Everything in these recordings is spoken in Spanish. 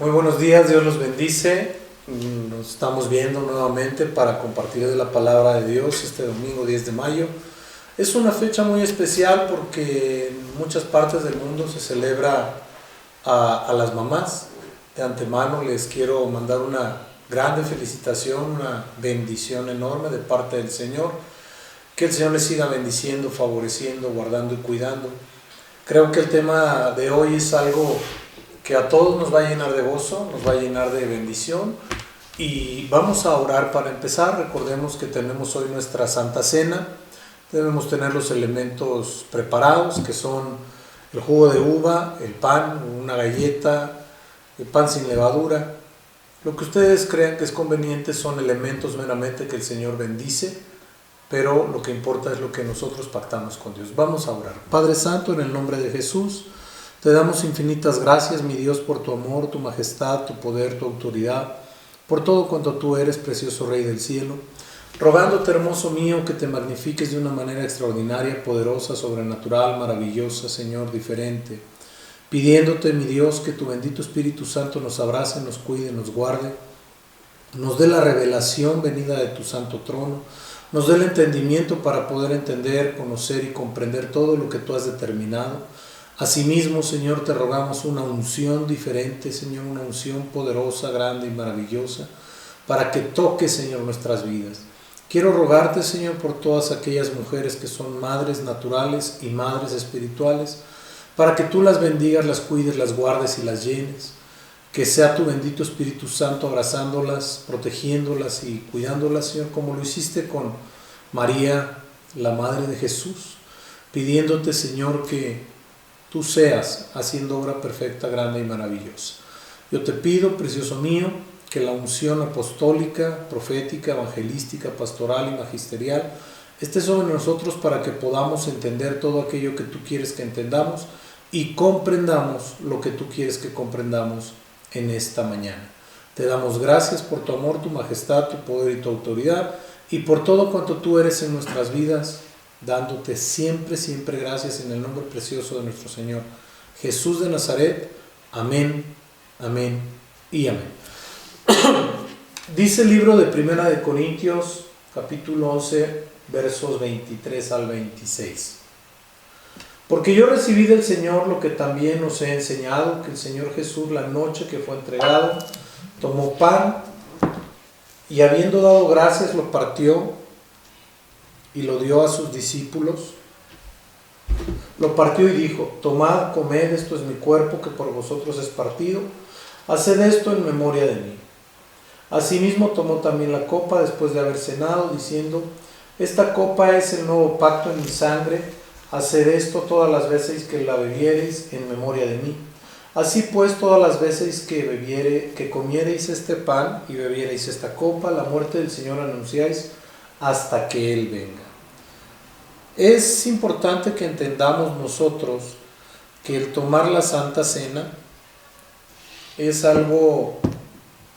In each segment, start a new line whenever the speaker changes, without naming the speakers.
Muy buenos días, Dios los bendice. Nos estamos viendo nuevamente para compartir de la palabra de Dios este domingo 10 de mayo. Es una fecha muy especial porque en muchas partes del mundo se celebra a las mamás. De antemano les quiero mandar una grande felicitación, una bendición enorme de parte del Señor. Que el Señor les siga bendiciendo, favoreciendo, guardando y cuidando. Creo que el tema de hoy es algo que a todos nos va a llenar de gozo, nos va a llenar de bendición, y vamos a orar para empezar. Recordemos que tenemos hoy nuestra Santa Cena. Debemos tener los elementos preparados, que son el jugo de uva, el pan, una galleta, el pan sin levadura. Lo que ustedes crean que es conveniente son elementos meramente que el Señor bendice, pero lo que importa es lo que nosotros pactamos con Dios. Vamos a orar. Padre Santo, en el nombre de Jesús, te damos infinitas gracias, mi Dios, por tu amor, tu majestad, tu poder, tu autoridad, por todo cuanto tú eres, precioso Rey del cielo. Rogándote, hermoso mío, que te magnifiques de una manera extraordinaria, poderosa, sobrenatural, maravillosa, Señor, diferente. Pidiéndote, mi Dios, que tu bendito Espíritu Santo nos abrace, nos cuide, nos guarde, nos dé la revelación venida de tu santo trono, nos dé el entendimiento para poder entender, conocer y comprender todo lo que tú has determinado. Asimismo, Señor, te rogamos una unción diferente, Señor, una unción poderosa, grande y maravillosa, para que toque, Señor, nuestras vidas. Quiero rogarte, Señor, por todas aquellas mujeres que son madres naturales y madres espirituales, para que tú las bendigas, las cuides, las guardes y las llenes. Que sea tu bendito Espíritu Santo abrazándolas, protegiéndolas y cuidándolas, Señor, como lo hiciste con María, la Madre de Jesús, pidiéndote, Señor, que tú seas haciendo obra perfecta, grande y maravillosa. Yo te pido, precioso mío, que la unción apostólica, profética, evangelística, pastoral y magisterial esté sobre nosotros para que podamos entender todo aquello que tú quieres que entendamos y comprendamos lo que tú quieres que comprendamos en esta mañana. Te damos gracias por tu amor, tu majestad, tu poder y tu autoridad, y por todo cuanto tú eres en nuestras vidas, dándote siempre, siempre gracias en el nombre precioso de nuestro Señor Jesús de Nazaret. Amén, amén y amén. Dice el libro de Primera de Corintios, capítulo 11, versos 23 al 26. Porque yo recibí del Señor lo que también os he enseñado, que el Señor Jesús, la noche que fue entregado, tomó pan y habiendo dado gracias lo partió y lo dio a sus discípulos. Lo partió y dijo: tomad, comed, esto es mi cuerpo que por vosotros es partido, haced esto en memoria de mí. Asimismo tomó también la copa después de haber cenado, diciendo: esta copa es el nuevo pacto en mi sangre, haced esto todas las veces que la bebiereis en memoria de mí. Así pues, todas las veces que comiereis este pan y bebiereis esta copa, la muerte del Señor anunciáis hasta que Él venga. Es importante que entendamos nosotros que el tomar la Santa Cena es algo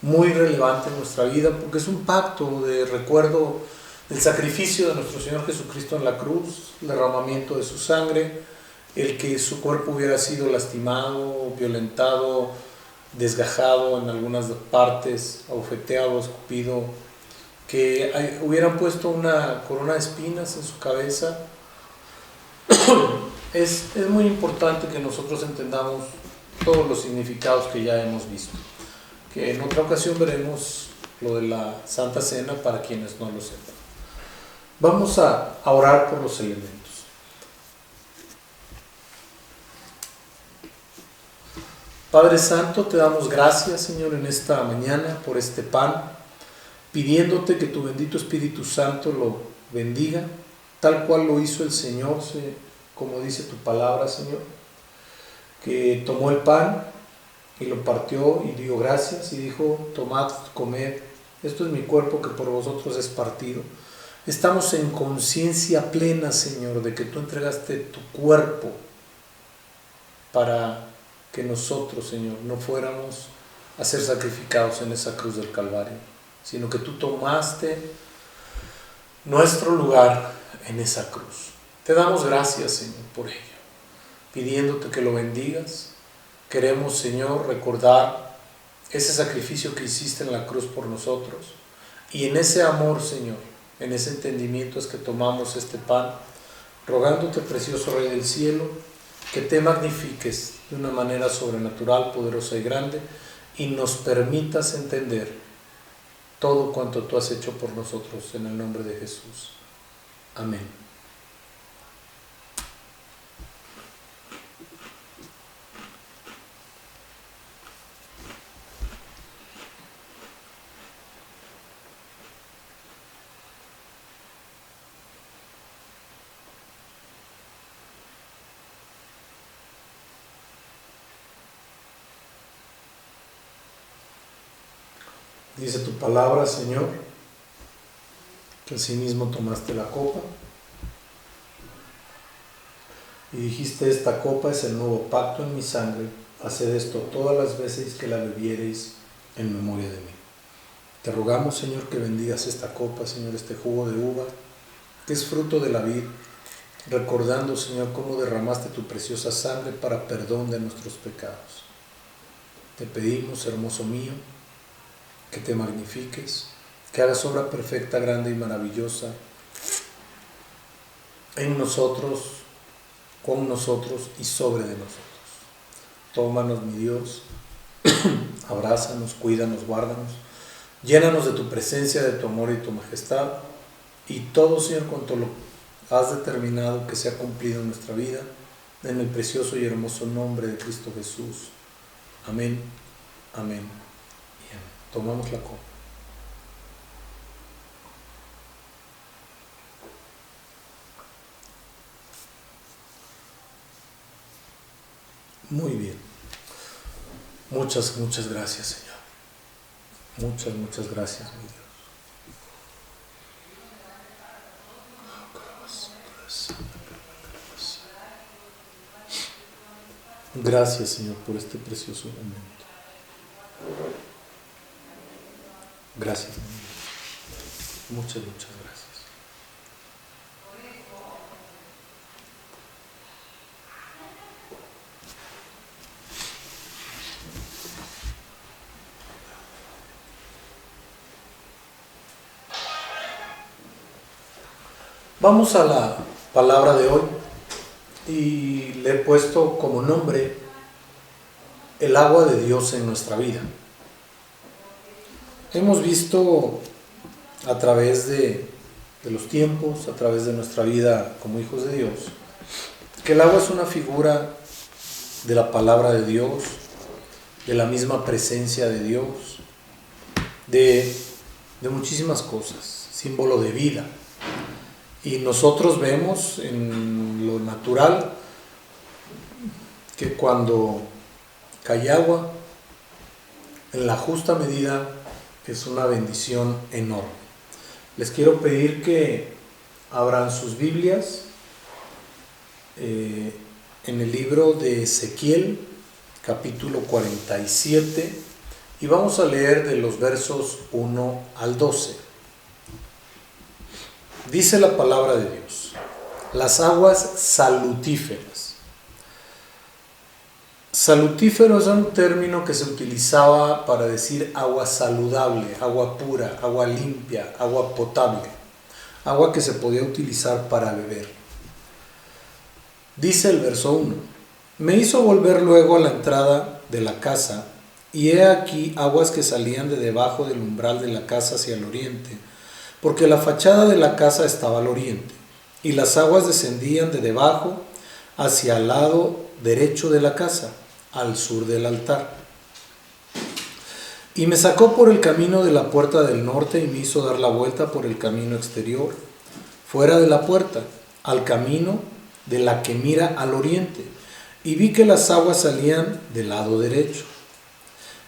muy relevante en nuestra vida, porque es un pacto de recuerdo del sacrificio de nuestro Señor Jesucristo en la cruz, el derramamiento de su sangre, el que su cuerpo hubiera sido lastimado, violentado, desgajado en algunas partes, abofeteado, escupido, que hubieran puesto una corona de espinas en su cabeza. Es muy importante que nosotros entendamos todos los significados que ya hemos visto, que en otra ocasión veremos lo de la Santa Cena para quienes no lo sepan. Vamos a orar por los elementos. Padre Santo, te damos gracias, Señor, en esta mañana por este pan, pidiéndote que tu bendito Espíritu Santo lo bendiga, tal cual lo hizo el Señor, como dice tu palabra, Señor, que tomó el pan y lo partió y dio gracias y dijo: tomad, comed, esto es mi cuerpo que por vosotros es partido. Estamos en conciencia plena, Señor, de que tú entregaste tu cuerpo para que nosotros, Señor, no fuéramos a ser sacrificados en esa cruz del Calvario, sino que tú tomaste nuestro lugar en esa cruz. Te damos gracias, Señor, por ello, pidiéndote que lo bendigas. Queremos, Señor, recordar ese sacrificio que hiciste en la cruz por nosotros. Y en ese amor, Señor, en ese entendimiento es que tomamos este pan, rogándote, precioso Rey del cielo, que te magnifiques de una manera sobrenatural, poderosa y grande, y nos permitas entender todo cuanto tú has hecho por nosotros, en el nombre de Jesús. Amén. Dice tu palabra, Señor, que asimismo tomaste la copa y dijiste: esta copa es el nuevo pacto en mi sangre, haced esto todas las veces que la bebiereis en memoria de mí. Te rogamos, Señor, que bendigas esta copa, Señor, este jugo de uva, que es fruto de la vid, recordando, Señor, cómo derramaste tu preciosa sangre para perdón de nuestros pecados. Te pedimos, hermoso mío, que te magnifiques, que hagas obra perfecta, grande y maravillosa en nosotros, con nosotros y sobre de nosotros. Tómanos, mi Dios, abrázanos, cuídanos, guárdanos, llénanos de tu presencia, de tu amor y tu majestad, y todo, Señor, cuanto lo has determinado que sea cumplido en nuestra vida, en el precioso y hermoso nombre de Cristo Jesús. Amén, amén. Tomamos la copa. Muy bien. Muchas gracias, Señor. Muchas gracias, mi Dios. Gracias, Señor, por este precioso momento. Gracias, mi Dios. Muchas gracias. Vamos a la palabra de hoy y le he puesto como nombre el agua de Dios en nuestra vida. Hemos visto a través de los tiempos, a través de nuestra vida como hijos de Dios, que el agua es una figura de la palabra de Dios, de la misma presencia de Dios, de muchísimas cosas, símbolo de vida. Y nosotros vemos en lo natural que cuando cae agua, en la justa medida, es una bendición enorme. Les quiero pedir que abran sus Biblias en el libro de Ezequiel, capítulo 47, y vamos a leer de los versos 1 al 12. Dice la palabra de Dios: las aguas salutíferas. Salutífero es un término que se utilizaba para decir agua saludable, agua pura, agua limpia, agua potable, agua que se podía utilizar para beber. Dice el verso 1: me hizo volver luego a la entrada de la casa, y he aquí aguas que salían de debajo del umbral de la casa hacia el oriente, porque la fachada de la casa estaba al oriente, y las aguas descendían de debajo hacia el lado derecho de la casa, al sur del altar. Y me sacó por el camino de la puerta del norte y me hizo dar la vuelta por el camino exterior, fuera de la puerta, al camino de la que mira al oriente, y vi que las aguas salían del lado derecho.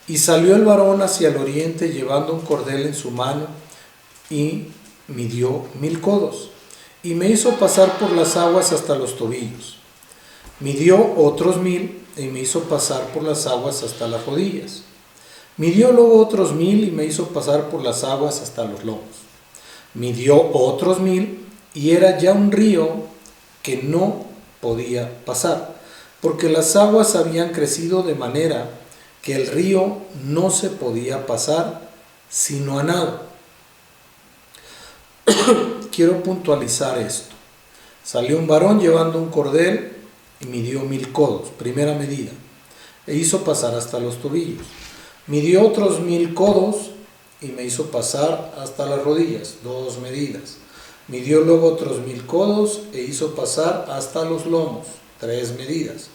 Y salió el varón hacia el oriente llevando un cordel en su mano, y midió 1000 codos, y me hizo pasar por las aguas hasta los tobillos. Midió otros 1000, y me hizo pasar por las aguas hasta las rodillas. Midió luego otros 1000, y me hizo pasar por las aguas hasta los lomos. Midió otros 1000, y era ya un río que no podía pasar, porque las aguas habían crecido de manera que el río no se podía pasar sino a nado. Quiero puntualizar esto. Salió un varón llevando un cordel y midió 1000 codos, primera medida, e hizo pasar hasta los tobillos. Midió otros 1000 codos y me hizo pasar hasta las rodillas, 2 medidas. Midió luego otros 1000 codos e hizo pasar hasta los lomos, 3 medidas.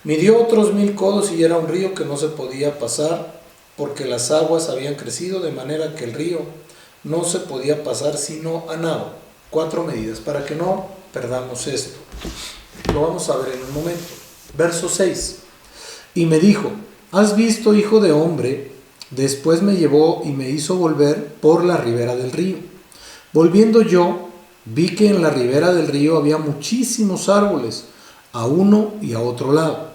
Midió otros 1000 codos y era un río que no se podía pasar porque las aguas habían crecido de manera que el río no se podía pasar sino a nado. 4 medidas, para que no perdamos esto. Lo vamos a ver en un momento. Verso 6. Y me dijo: ¿has visto, hijo de hombre? Después me llevó y me hizo volver por la ribera del río. Volviendo yo, vi que en la ribera del río había muchísimos árboles, a uno y a otro lado.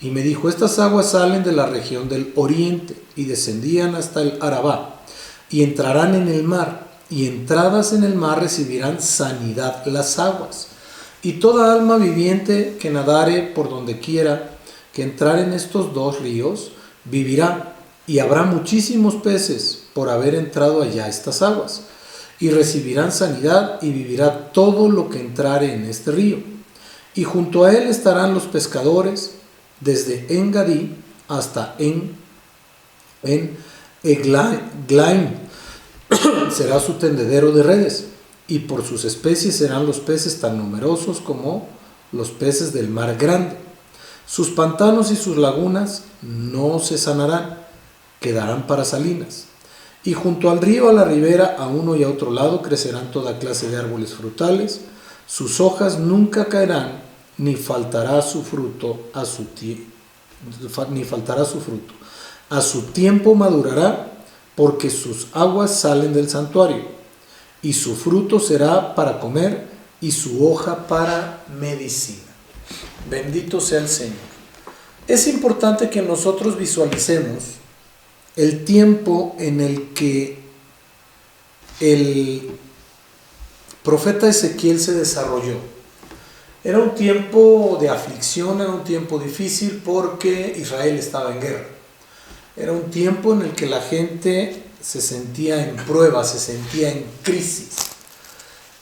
Y me dijo: estas aguas salen de la región del oriente y descendían hasta el Arabá, y entrarán en el mar, y entradas en el mar recibirán sanidad las aguas. Y toda alma viviente que nadare por donde quiera que entrar en estos 2 ríos, vivirá, y habrá muchísimos peces por haber entrado allá estas aguas, y recibirán sanidad, y vivirá todo lo que entrare en este río. Y junto a él estarán los pescadores, desde Engadí hasta en Eglaim. Será su tendedero de redes, y por sus especies serán los peces tan numerosos como los peces del mar grande. Sus pantanos y sus lagunas no se sanarán, quedarán para salinas. Y junto al río, a la ribera, a uno y a otro lado, crecerán toda clase de árboles frutales. Sus hojas nunca caerán, ni faltará su fruto a su tiempo madurará, porque sus aguas salen del santuario, y su fruto será para comer, y su hoja para medicina. Bendito sea el Señor. Es importante que nosotros visualicemos el tiempo en el que el profeta Ezequiel se desarrolló. Era un tiempo de aflicción, era un tiempo difícil porque Israel estaba en guerra. Era un tiempo en el que la gente se sentía en prueba, se sentía en crisis.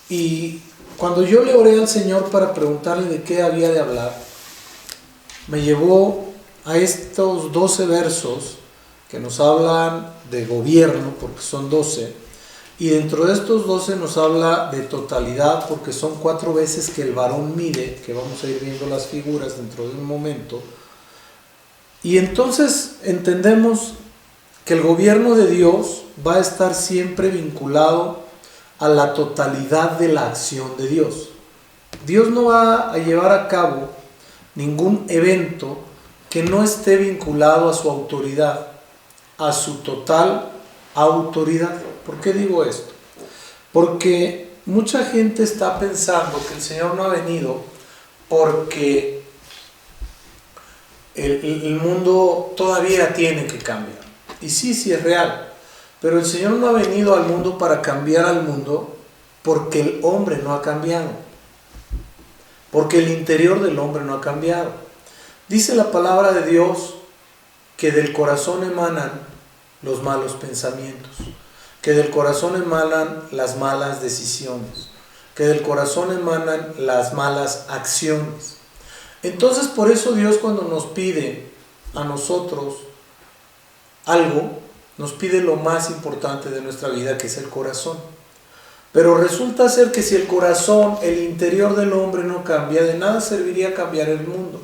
Y cuando yo le oré al Señor para preguntarle de qué había de hablar, me llevó a estos 12 versos que nos hablan de gobierno, porque son 12, y dentro de estos 12 nos habla de totalidad, porque son 4 veces que el varón mide, que vamos a ir viendo las figuras dentro de un momento. Y entonces entendemos que el gobierno de Dios va a estar siempre vinculado a la totalidad de la acción de Dios. Dios no va a llevar a cabo ningún evento que no esté vinculado a su autoridad, a su total autoridad. ¿Por qué digo esto? Porque mucha gente está pensando que el Señor no ha venido porque el mundo todavía tiene que cambiar. Y sí es real. Pero el Señor no ha venido al mundo para cambiar al mundo porque el hombre no ha cambiado. Porque el interior del hombre no ha cambiado. Dice la palabra de Dios que del corazón emanan los malos pensamientos, que del corazón emanan las malas decisiones, que del corazón emanan las malas acciones. Entonces, por eso Dios, cuando nos pide a nosotros algo, nos pide lo más importante de nuestra vida, que es el corazón. Pero resulta ser que si el corazón, el interior del hombre no cambia, de nada serviría cambiar el mundo.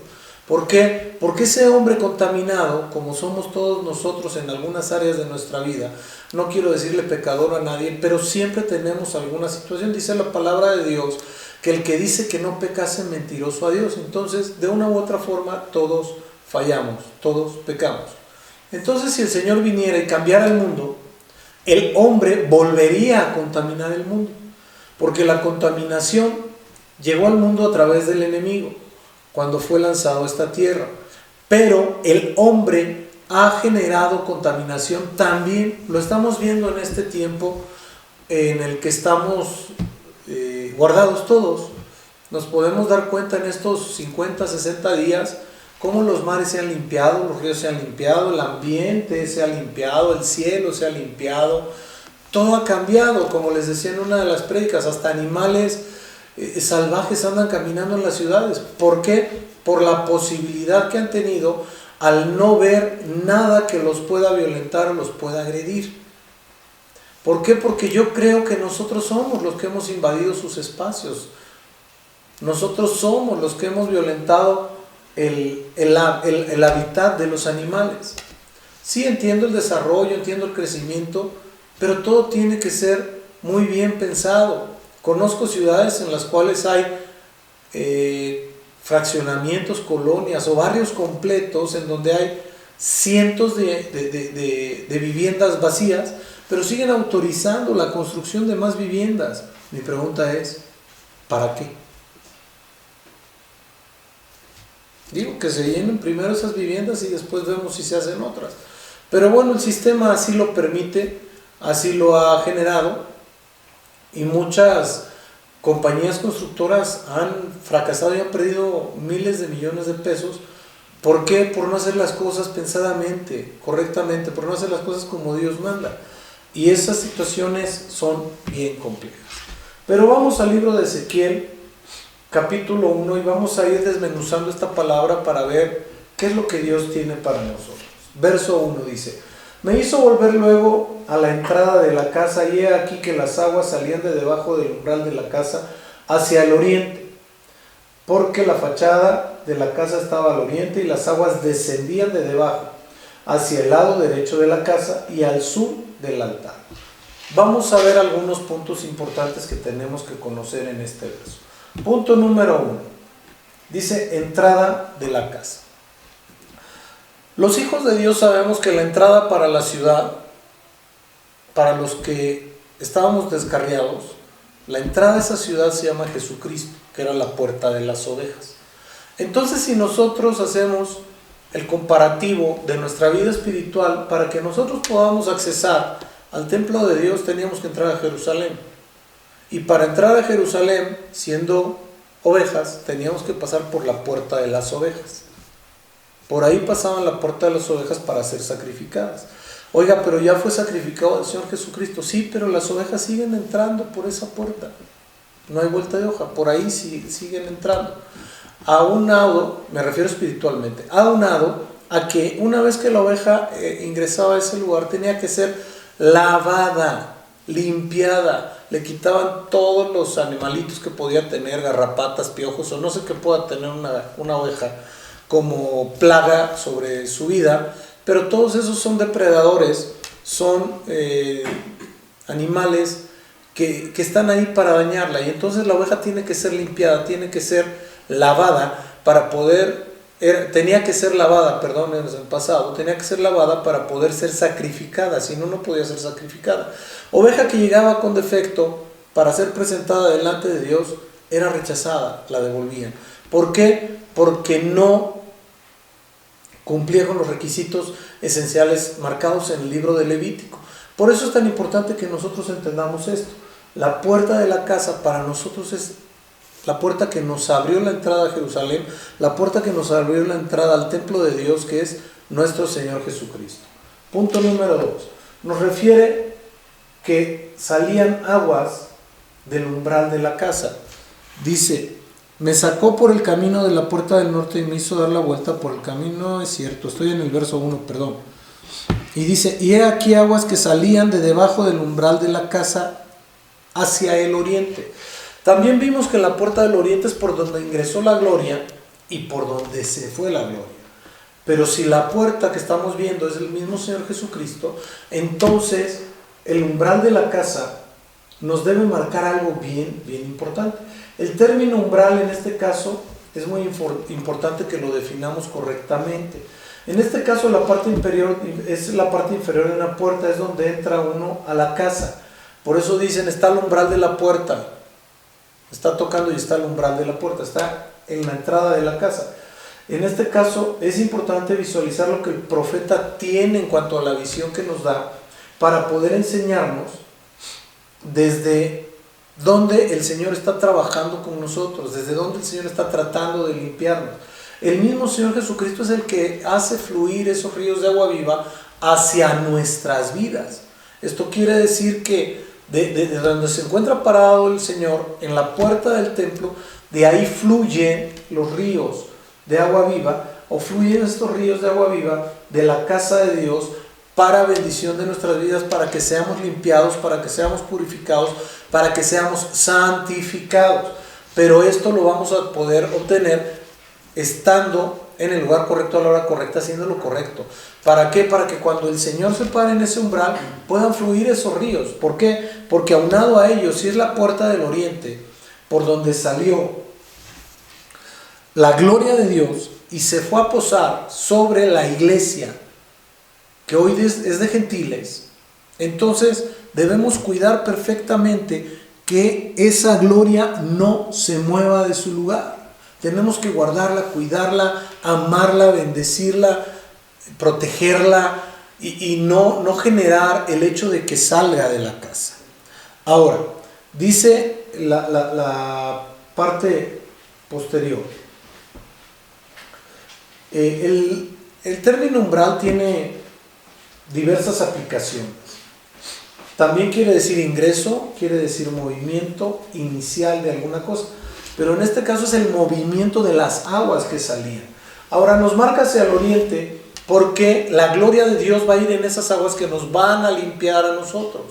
¿Por qué? Porque ese hombre contaminado, como somos todos nosotros en algunas áreas de nuestra vida, no quiero decirle pecador a nadie, pero siempre tenemos alguna situación. Dice la palabra de Dios que el que dice que no peca es mentiroso a Dios. Entonces, de una u otra forma, todos fallamos, todos pecamos. Entonces, si el Señor viniera y cambiara el mundo, el hombre volvería a contaminar el mundo, porque la contaminación llegó al mundo a través del enemigo, cuando fue lanzado a esta tierra. Pero el hombre ha generado contaminación también, lo estamos viendo en este tiempo en el que estamos guardados todos. Nos podemos dar cuenta en estos 50, 60 días cómo los mares se han limpiado, los ríos se han limpiado, el ambiente se ha limpiado, el cielo se ha limpiado, todo ha cambiado, como les decía en una de las prédicas, hasta animales salvajes andan caminando en las ciudades. ¿Por qué? Por la posibilidad que han tenido al no ver nada que los pueda violentar o los pueda agredir. ¿Por qué? Porque yo creo que nosotros somos los que hemos invadido sus espacios. Nosotros somos los que hemos violentado el hábitat de los animales. Sí, entiendo el desarrollo, entiendo el crecimiento, pero todo tiene que ser muy bien pensado. Conozco ciudades en las cuales hay fraccionamientos, colonias o barrios completos en donde hay cientos de viviendas vacías, pero siguen autorizando la construcción de más viviendas. Mi pregunta es, ¿para qué? Digo que se llenen primero esas viviendas y después vemos si se hacen otras. Pero bueno, el sistema así lo permite, así lo ha generado, y muchas compañías constructoras han fracasado y han perdido miles de millones de pesos. ¿Por qué? Por no hacer las cosas pensadamente, correctamente, por no hacer las cosas como Dios manda. Y esas situaciones son bien complejas. Pero vamos al libro de Ezequiel, capítulo 1, y vamos a ir desmenuzando esta palabra para ver qué es lo que Dios tiene para nosotros. Verso 1 dice: me hizo volver luego a la entrada de la casa, y he aquí que las aguas salían de debajo del umbral de la casa hacia el oriente, porque la fachada de la casa estaba al oriente, y las aguas descendían de debajo hacia el lado derecho de la casa y al sur del altar. Vamos a ver algunos puntos importantes que tenemos que conocer en este verso. Punto número 1. Dice entrada de la casa. Los hijos de Dios sabemos que la entrada para la ciudad, para los que estábamos descarriados, la entrada a esa ciudad se llama Jesucristo, que era la puerta de las ovejas. Entonces, si nosotros hacemos el comparativo de nuestra vida espiritual, para que nosotros podamos accesar al templo de Dios, teníamos que entrar a Jerusalén. Y para entrar a Jerusalén, siendo ovejas, teníamos que pasar por la puerta de las ovejas. Por ahí pasaban la puerta de las ovejas para ser sacrificadas. Oiga, pero ya fue sacrificado el Señor Jesucristo. Sí, pero las ovejas siguen entrando por esa puerta. No hay vuelta de hoja, por ahí siguen entrando. Aunado, me refiero espiritualmente, aunado a que una vez que la oveja ingresaba a ese lugar, tenía que ser lavada, limpiada. Le quitaban todos los animalitos que podía tener, garrapatas, piojos o no sé qué pueda tener una oveja como plaga sobre su vida, pero todos esos son depredadores, son animales que están ahí para dañarla, y entonces la oveja tiene que ser limpiada, tiene que ser lavada para poder, tenía que ser lavada para poder ser sacrificada, si no, no podía ser sacrificada. Oveja que llegaba con defecto para ser presentada delante de Dios era rechazada, la devolvían. ¿Por qué? Porque no cumplía con los requisitos esenciales marcados en el libro de Levítico. Por eso es tan importante que nosotros entendamos esto. La puerta de la casa para nosotros es la puerta que nos abrió la entrada a Jerusalén, la puerta que nos abrió la entrada al templo de Dios, que es nuestro Señor Jesucristo. Punto número 2. Nos refiere que salían aguas del umbral de la casa. Dice: me sacó por el camino de la puerta del norte y me hizo dar la vuelta por el camino. Es cierto, estoy en el verso 1, perdón. Y dice: y he aquí aguas que salían de debajo del umbral de la casa hacia el oriente. También vimos que la puerta del oriente es por donde ingresó la gloria y por donde se fue la gloria. Pero si la puerta que estamos viendo es el mismo Señor Jesucristo, entonces el umbral de la casa nos debe marcar algo bien importante. El término umbral en este caso es muy importante que lo definamos correctamente. En este caso la parte inferior es la parte inferior de una puerta, es donde entra uno a la casa. Por eso dicen: está el umbral de la puerta. Está tocando y está el umbral de la puerta, está en la entrada de la casa. En este caso es importante visualizar lo que el profeta tiene en cuanto a la visión que nos da, para poder enseñarnos desde dónde el Señor está trabajando con nosotros, desde dónde el Señor está tratando de limpiarnos. El mismo Señor Jesucristo es el que hace fluir esos ríos de agua viva hacia nuestras vidas. Esto quiere decir que de donde se encuentra parado el Señor, en la puerta del templo, de ahí fluyen los ríos de agua viva, o fluyen estos ríos de agua viva de la casa de Dios para bendición de nuestras vidas, para que seamos limpiados, para que seamos purificados, para que seamos santificados. Pero esto lo vamos a poder obtener estando en el lugar correcto a la hora correcta, haciendo lo correcto. ¿Para qué? Para que cuando el Señor se pare en ese umbral puedan fluir esos ríos. ¿Por qué? Porque aunado a ellos, si es la puerta del oriente por donde salió la gloria de Dios y se fue a posar sobre la iglesia, que hoy es de gentiles, entonces debemos cuidar perfectamente que esa gloria no se mueva de su lugar. Tenemos que guardarla, cuidarla, amarla, bendecirla, protegerla y no generar el hecho de que salga de la casa. Ahora, dice la parte posterior. El término umbral tiene diversas aplicaciones. También quiere decir ingreso, quiere decir movimiento inicial de alguna cosa, pero en este caso es el movimiento de las aguas que salían. Ahora nos marca hacia el oriente porque la gloria de Dios va a ir en esas aguas que nos van a limpiar a nosotros,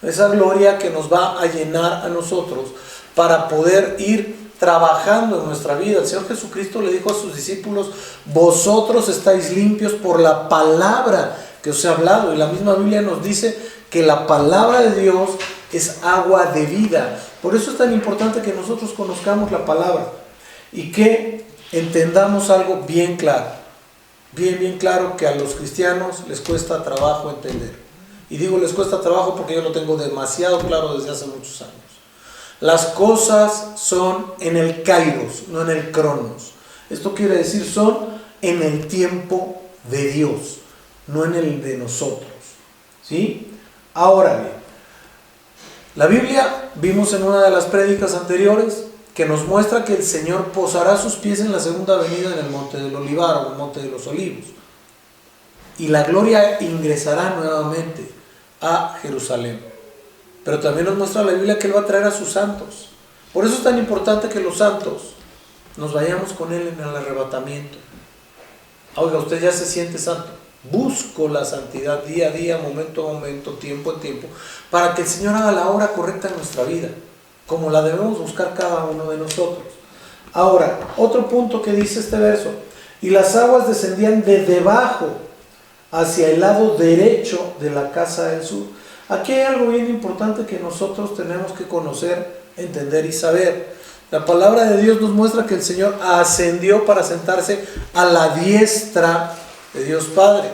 esa gloria que nos va a llenar a nosotros para poder ir trabajando en nuestra vida. El Señor Jesucristo le dijo a sus discípulos: vosotros estáis limpios por la palabra que os he hablado. Y la misma Biblia nos dice que la palabra de Dios es agua de vida. Por eso es tan importante que nosotros conozcamos la palabra y que entendamos algo bien claro, bien claro, que a los cristianos les cuesta trabajo entender. Y digo les cuesta trabajo porque yo lo tengo demasiado claro desde hace muchos años. Las cosas son en el kairos, no en el cronos. Esto quiere decir son en el tiempo de Dios, no en el de nosotros, ¿sí? Ahora bien, la Biblia, vimos en una de las prédicas anteriores, que nos muestra que el Señor posará sus pies en la segunda venida en el monte del Olivar o el monte de los Olivos, y la gloria ingresará nuevamente a Jerusalén. Pero también nos muestra la Biblia que Él va a traer a sus santos. Por eso es tan importante que los santos nos vayamos con Él en el arrebatamiento. Oiga, usted ya se siente santo. Busco la santidad día a día, momento a momento, tiempo a tiempo, para que el Señor haga la obra correcta en nuestra vida, como la debemos buscar cada uno de nosotros. Ahora, otro punto que dice este verso: y las aguas descendían de debajo hacia el lado derecho de la casa del sur. Aquí hay algo bien importante que nosotros tenemos que conocer, entender y saber. La palabra de Dios nos muestra que el Señor ascendió para sentarse a la diestra de Dios Padre,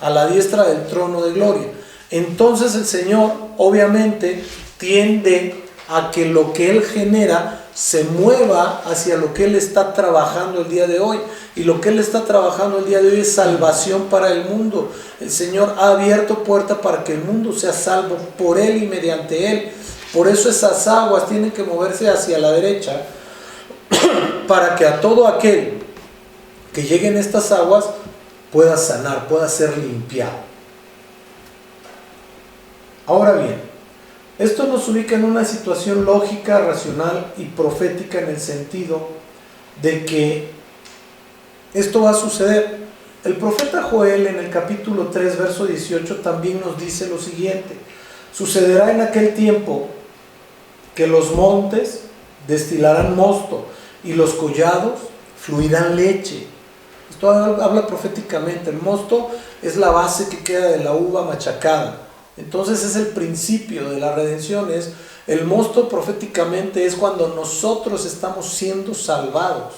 a la diestra del trono de gloria. Entonces el Señor obviamente tiende a que lo que Él genera se mueva hacia lo que Él está trabajando el día de hoy. Y lo que Él está trabajando el día de hoy es salvación para el mundo. El Señor ha abierto puerta para que el mundo sea salvo por Él y mediante Él. Por eso esas aguas tienen que moverse hacia la derecha, para que a todo aquel que llegue en estas aguas pueda sanar, pueda ser limpiado. Ahora bien, esto nos ubica en una situación lógica, racional y profética, en el sentido de que esto va a suceder. El profeta Joel en el capítulo 3, verso 18 también nos dice lo siguiente: sucederá en aquel tiempo que los montes destilarán mosto y los collados fluirán leche. Esto habla proféticamente. El mosto es la base que queda de la uva machacada. Entonces es el principio de la redención. El mosto proféticamente es cuando nosotros estamos siendo salvados.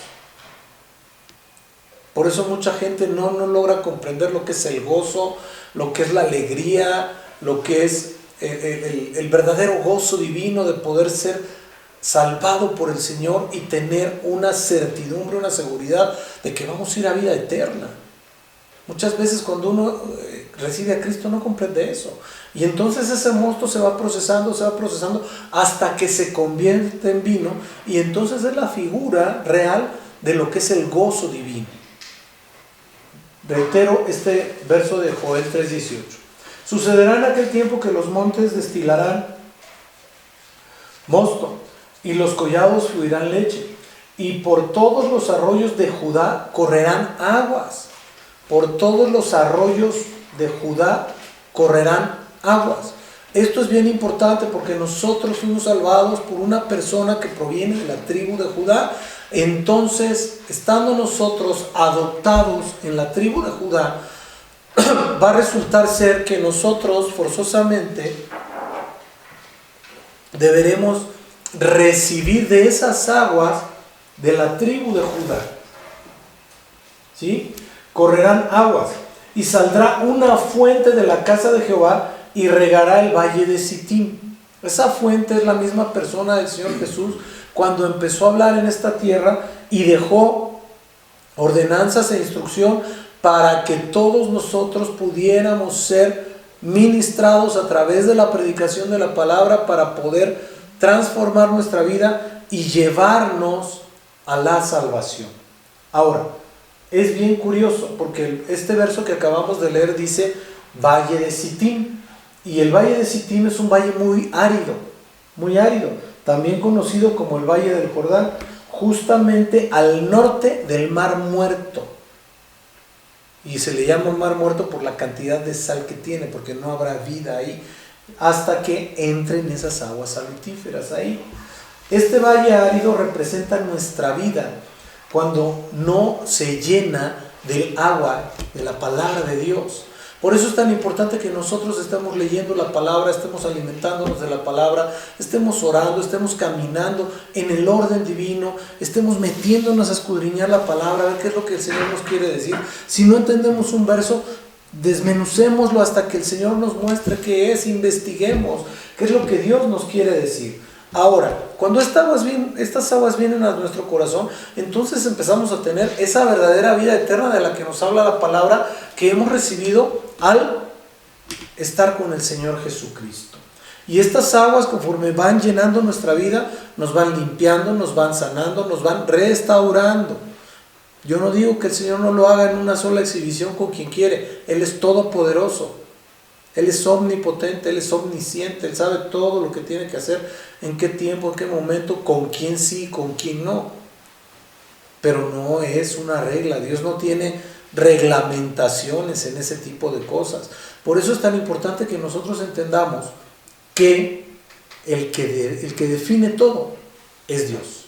Por eso mucha gente no logra comprender lo que es el gozo, lo que es la alegría, lo que es el verdadero gozo divino de poder ser salvado por el Señor y tener una certidumbre, una seguridad de que vamos a ir a vida eterna. Muchas veces cuando uno recibe a Cristo no comprende eso. Y entonces ese mosto se va procesando hasta que se convierte en vino. Y entonces es la figura real de lo que es el gozo divino. Reitero este verso de Joel 3:18. Sucederá en aquel tiempo que los montes destilarán mosto y los collados fluirán leche, y por todos los arroyos de Judá correrán aguas. Por todos los arroyos de Judá correrán aguas. Esto es bien importante porque nosotros fuimos salvados por una persona que proviene de la tribu de Judá. Entonces, estando nosotros adoptados en la tribu de Judá, va a resultar ser que nosotros forzosamente deberemos recibir de esas aguas de la tribu de Judá. ¿Sí? Correrán aguas y saldrá una fuente de la casa de Jehová y regará el valle de Sittim. Esa fuente es la misma persona del Señor Jesús cuando empezó a hablar en esta tierra y dejó ordenanzas e instrucción para que todos nosotros pudiéramos ser ministrados a través de la predicación de la palabra para poder transformar nuestra vida y llevarnos a la salvación. Ahora, es bien curioso porque este verso que acabamos de leer dice Valle de Sittim, y el Valle de Sittim es un valle muy árido, también conocido como el Valle del Jordán, justamente al norte del Mar Muerto. Y se le llama Mar Muerto por la cantidad de sal que tiene, porque no habrá vida ahí hasta que entren esas aguas salutíferas ahí. Este valle árido representa nuestra vida cuando no se llena del agua de la palabra de Dios. Por eso es tan importante que nosotros estemos leyendo la palabra, estemos alimentándonos de la palabra, estemos orando, estemos caminando en el orden divino, estemos metiéndonos a escudriñar la palabra, a ver qué es lo que el Señor nos quiere decir. Si no entendemos un verso, desmenucémoslo hasta que el Señor nos muestre qué es, investiguemos qué es lo que Dios nos quiere decir. Ahora, cuando estas aguas vienen a nuestro corazón, entonces empezamos a tener esa verdadera vida eterna de la que nos habla la palabra que hemos recibido al estar con el Señor Jesucristo. Y estas aguas, conforme van llenando nuestra vida, nos van limpiando, nos van sanando, nos van restaurando. Yo no digo que el Señor no lo haga en una sola exhibición con quien quiere. Él es todopoderoso. Él es omnipotente, Él es omnisciente, Él sabe todo lo que tiene que hacer, en qué tiempo, en qué momento, con quién sí, con quién no. Pero no es una regla, Dios no tiene reglamentaciones en ese tipo de cosas. Por eso es tan importante que nosotros entendamos que el que define todo es Dios.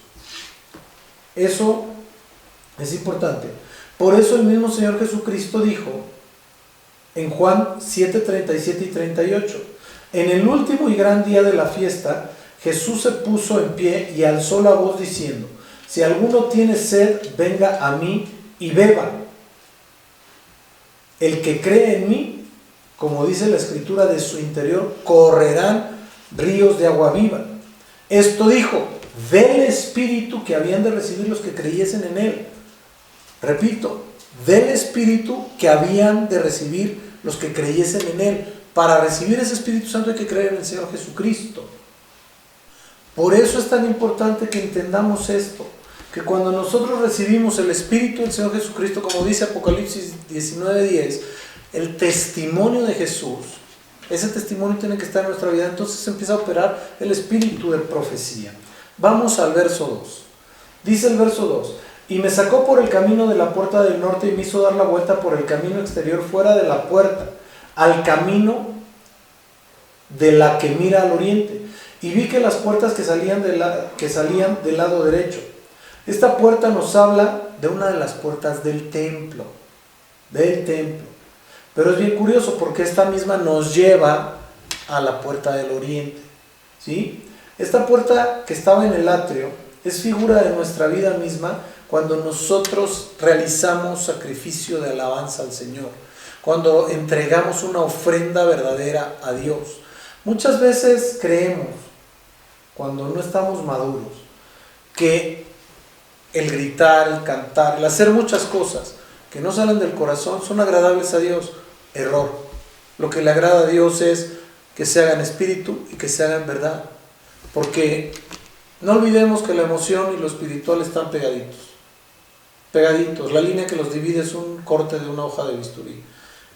Eso es importante. Por eso el mismo Señor Jesucristo dijo en Juan 7, 37 y 38: en el último y gran día de la fiesta, Jesús se puso en pie y alzó la voz diciendo: si alguno tiene sed, venga a mí y beba. El que cree en mí, como dice la Escritura, de su interior correrán ríos de agua viva. Esto dijo del Espíritu que habían de recibir los que creyesen en Él. Repito, del Espíritu que habían de recibir los que creyesen en Él. Para recibir ese Espíritu Santo hay que creer en el Señor Jesucristo. Por eso es tan importante que entendamos esto, que cuando nosotros recibimos el Espíritu del Señor Jesucristo, como dice Apocalipsis 19:10, el testimonio de Jesús, ese testimonio tiene que estar en nuestra vida. Entonces empieza a operar el espíritu de profecía. Vamos al verso 2. Dice el verso 2: y me sacó por el camino de la puerta del norte y me hizo dar la vuelta por el camino exterior fuera de la puerta, al camino de la que mira al oriente. Y vi que las puertas que salían del lado derecho. Esta puerta nos habla de una de las puertas del templo. Pero es bien curioso porque esta misma nos lleva a la puerta del oriente. ¿Sí? Esta puerta que estaba en el atrio es figura de nuestra vida misma cuando nosotros realizamos sacrificio de alabanza al Señor, cuando entregamos una ofrenda verdadera a Dios. Muchas veces creemos, cuando no estamos maduros, que el gritar, el cantar, el hacer muchas cosas que no salen del corazón son agradables a Dios. Error. Lo que le agrada a Dios es que se haga en espíritu y que se haga en verdad. Porque no olvidemos que la emoción y lo espiritual están pegaditos. pegaditos. La línea que los divide es un corte de una hoja de bisturí.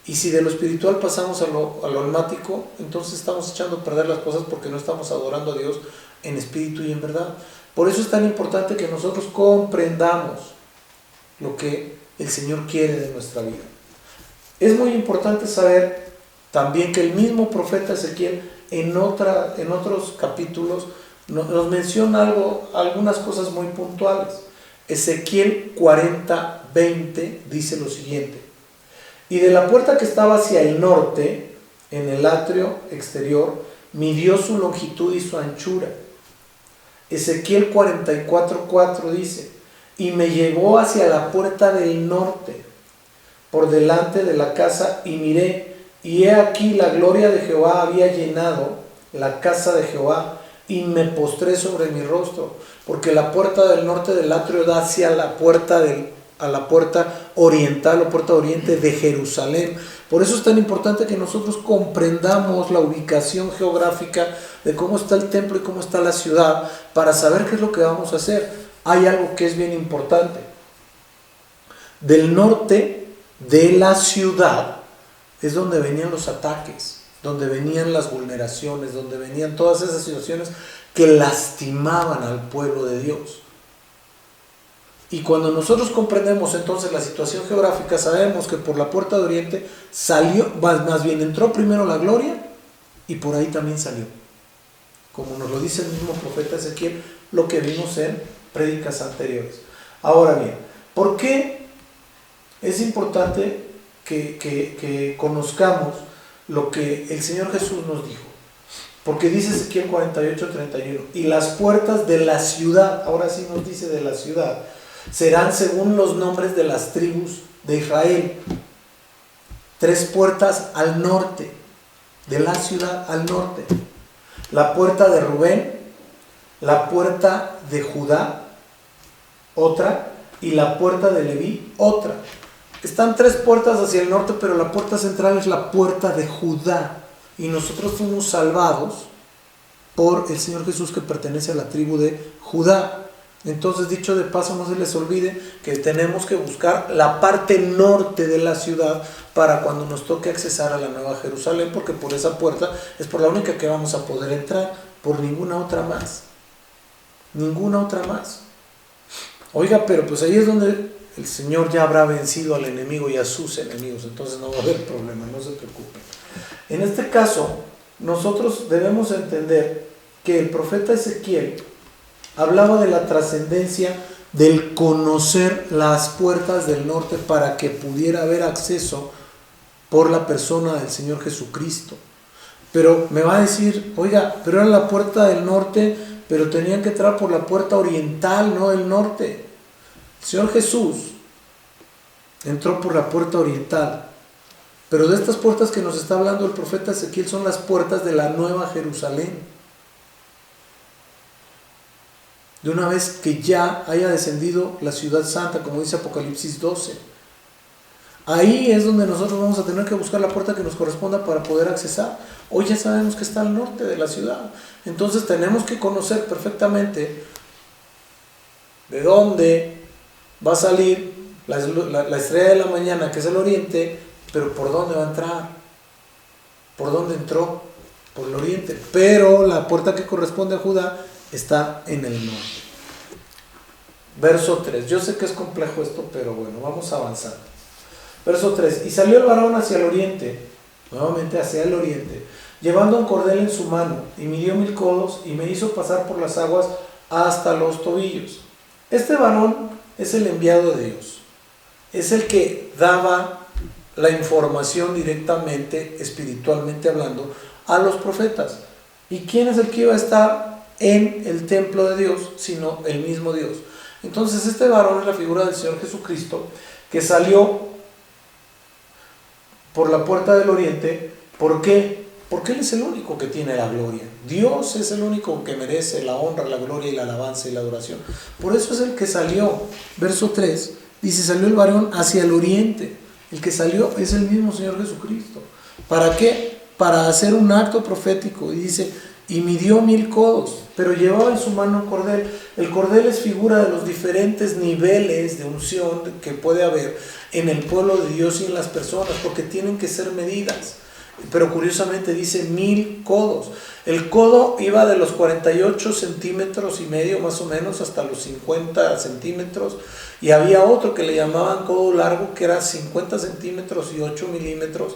Y si de lo espiritual pasamos a lo almático, entonces estamos echando a perder las cosas porque no estamos adorando a Dios en espíritu y en verdad. Por eso es tan importante que nosotros comprendamos lo que el Señor quiere de nuestra vida. Es muy importante saber también que el mismo profeta Ezequiel en otros capítulos nos menciona algunas cosas muy puntuales. Ezequiel 40:20 dice lo siguiente: y de la puerta que estaba hacia el norte, en el atrio exterior, midió su longitud y su anchura. Ezequiel 44:4 dice: y me llevó hacia la puerta del norte, por delante de la casa, y miré, y he aquí la gloria de Jehová había llenado la casa de Jehová, y me postré sobre mi rostro, porque la puerta del norte del atrio da hacia la puerta oriental o puerta oriente de Jerusalén. Por eso es tan importante que nosotros comprendamos la ubicación geográfica de cómo está el templo y cómo está la ciudad, para saber qué es lo que vamos a hacer. Hay algo que es bien importante. Del norte de la ciudad es donde venían los ataques, donde venían las vulneraciones, donde venían todas esas situaciones que lastimaban al pueblo de Dios. Y cuando nosotros comprendemos entonces la situación geográfica, sabemos que por la puerta de oriente salió, más bien entró primero la gloria, y por ahí también salió. Como nos lo dice el mismo profeta Ezequiel, lo que vimos en prédicas anteriores. Ahora bien, ¿por qué es importante que conozcamos lo que el Señor Jesús nos dijo? Porque dice Ezequiel 48:31, y las puertas de la ciudad, ahora sí nos dice de la ciudad, serán según los nombres de las tribus de Israel. 3 puertas al norte, de la ciudad al norte: la puerta de Rubén, la puerta de Judá, otra, y la puerta de Leví, otra. Están 3 puertas hacia el norte, pero la puerta central es la puerta de Judá. Y nosotros fuimos salvados por el Señor Jesús, que pertenece a la tribu de Judá. Entonces, dicho de paso, no se les olvide que tenemos que buscar la parte norte de la ciudad para cuando nos toque accesar a la Nueva Jerusalén, porque por esa puerta es por la única que vamos a poder entrar, por ninguna otra más. Ninguna otra más. Oiga, pero pues ahí es donde el Señor ya habrá vencido al enemigo y a sus enemigos, entonces no va a haber problema, no se preocupen. En este caso, nosotros debemos entender que el profeta Ezequiel hablaba de la trascendencia del conocer las puertas del norte para que pudiera haber acceso por la persona del Señor Jesucristo. Pero me va a decir, oiga, pero era la puerta del norte, pero tenían que entrar por la puerta oriental, no del norte. El Señor Jesús entró por la puerta oriental. Pero de estas puertas que nos está hablando el profeta Ezequiel son las puertas de la Nueva Jerusalén. De una vez que ya haya descendido la ciudad santa, como dice Apocalipsis 12. Ahí es donde nosotros vamos a tener que buscar la puerta que nos corresponda para poder accesar. Hoy ya sabemos que está al norte de la ciudad. Entonces tenemos que conocer perfectamente de dónde va a salir la estrella de la mañana, que es el oriente, pero por dónde va a entrar, por dónde entró, por el oriente. Pero la puerta que corresponde a Judá está en el norte. Verso 3. Yo sé que es complejo esto, pero bueno, vamos a avanzar. Verso 3. Y salió el varón hacia el oriente, nuevamente hacia el oriente, llevando un cordel en su mano, y midió 1000 codos, y me hizo pasar por las aguas hasta los tobillos. Este varón es el enviado de Dios. Es el que daba la información directamente, espiritualmente hablando, a los profetas. ¿Y quién es el que iba a estar en el templo de Dios? Sino el mismo Dios. Entonces este varón es la figura del Señor Jesucristo, que salió por la puerta del oriente. ¿Por qué? Porque Él es el único que tiene la gloria. Dios es el único que merece la honra, la gloria y la alabanza y la adoración. Por eso es el que salió. Verso 3 dice: salió el varón hacia el oriente. El que salió es el mismo Señor Jesucristo. ¿Para qué? Para hacer un acto profético. Y dice: y midió 1000 codos, pero llevaba en su mano un cordel. El cordel es figura de los diferentes niveles de unción que puede haber en el pueblo de Dios y en las personas, porque tienen que ser medidas. Pero curiosamente dice 1000 codos. El codo iba de los 48 centímetros y medio más o menos hasta los 50 centímetros, y había otro que le llamaban codo largo, que era 50 centímetros y 8 milímetros,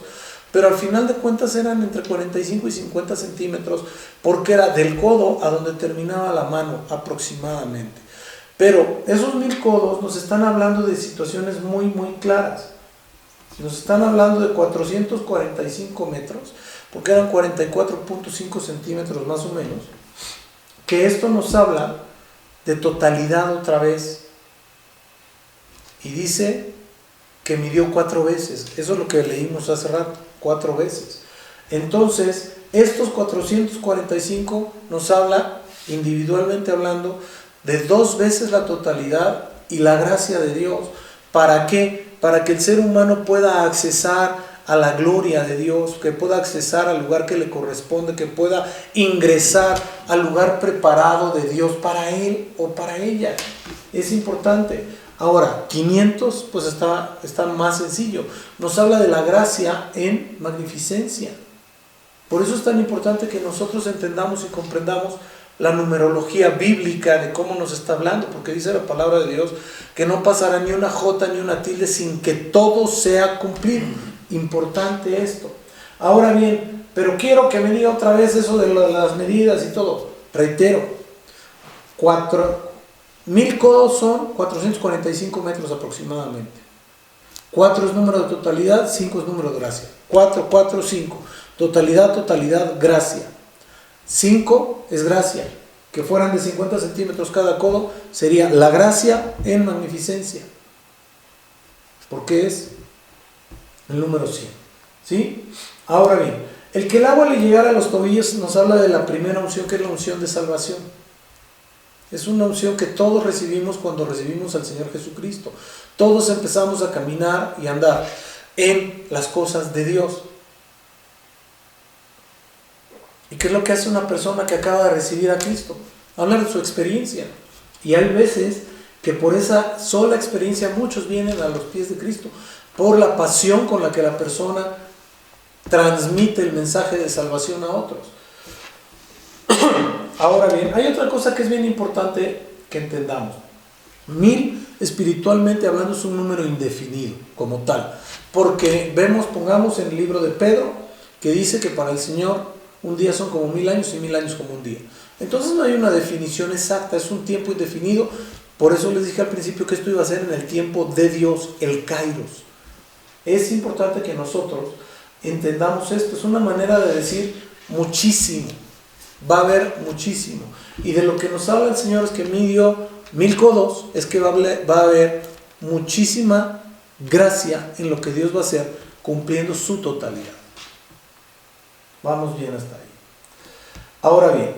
pero al final de cuentas eran entre 45 y 50 centímetros, porque era del codo a donde terminaba la mano aproximadamente. Pero esos 1000 codos nos están hablando de situaciones muy muy claras. Nos están hablando de 445 metros, porque eran 44.5 centímetros más o menos, que esto nos habla de totalidad otra vez. Y dice que midió 4 veces. Eso es lo que leímos hace rato, 4 veces. Entonces, estos 445 nos habla, individualmente hablando, de 2 veces la totalidad y la gracia de Dios. ¿Para qué? Para que el ser humano pueda accesar a la gloria de Dios, que pueda accesar al lugar que le corresponde, que pueda ingresar al lugar preparado de Dios para él o para ella. Es importante. Ahora, 500 pues está más sencillo. Nos habla de la gracia en magnificencia. Por eso es tan importante que nosotros entendamos y comprendamos la numerología bíblica de cómo nos está hablando, porque dice la palabra de Dios que no pasará ni una jota ni una tilde sin que todo sea cumplido. Importante esto. Ahora bien, pero quiero que me diga otra vez eso de las medidas y todo. Reitero, 1000 codos son 445 metros aproximadamente. 4 es número de totalidad, 5 es número de gracia. 4, 4, 5. Totalidad, totalidad, gracia. 5 es gracia. Que fueran de 50 centímetros cada codo, sería la gracia en magnificencia. Porque es el número 100. ¿Sí? Ahora bien, el que el agua le llegara a los tobillos nos habla de la primera unción, que es la unción de salvación. Es una unción que todos recibimos cuando recibimos al Señor Jesucristo. Todos empezamos a caminar y andar en las cosas de Dios. ¿Y qué es lo que hace una persona que acaba de recibir a Cristo? Hablar de su experiencia. Y hay veces que por esa sola experiencia muchos vienen a los pies de Cristo, por la pasión con la que la persona transmite el mensaje de salvación a otros. Ahora bien, hay otra cosa que es bien importante que entendamos. 1000, espiritualmente hablando, es un número indefinido como tal, porque pongamos en el libro de Pedro, que dice que para el Señor un día son como 1000 años y 1000 años como un día. Entonces no hay una definición exacta, es un tiempo indefinido. Por eso les dije al principio que esto iba a ser en el tiempo de Dios, el Kairos. Es importante que nosotros entendamos esto. Es una manera de decir muchísimo. Va a haber muchísimo. Y de lo que nos habla el Señor es que midió 1000 codos, es que va a haber muchísima gracia en lo que Dios va a hacer, cumpliendo su totalidad. Vamos bien hasta ahí. Ahora bien,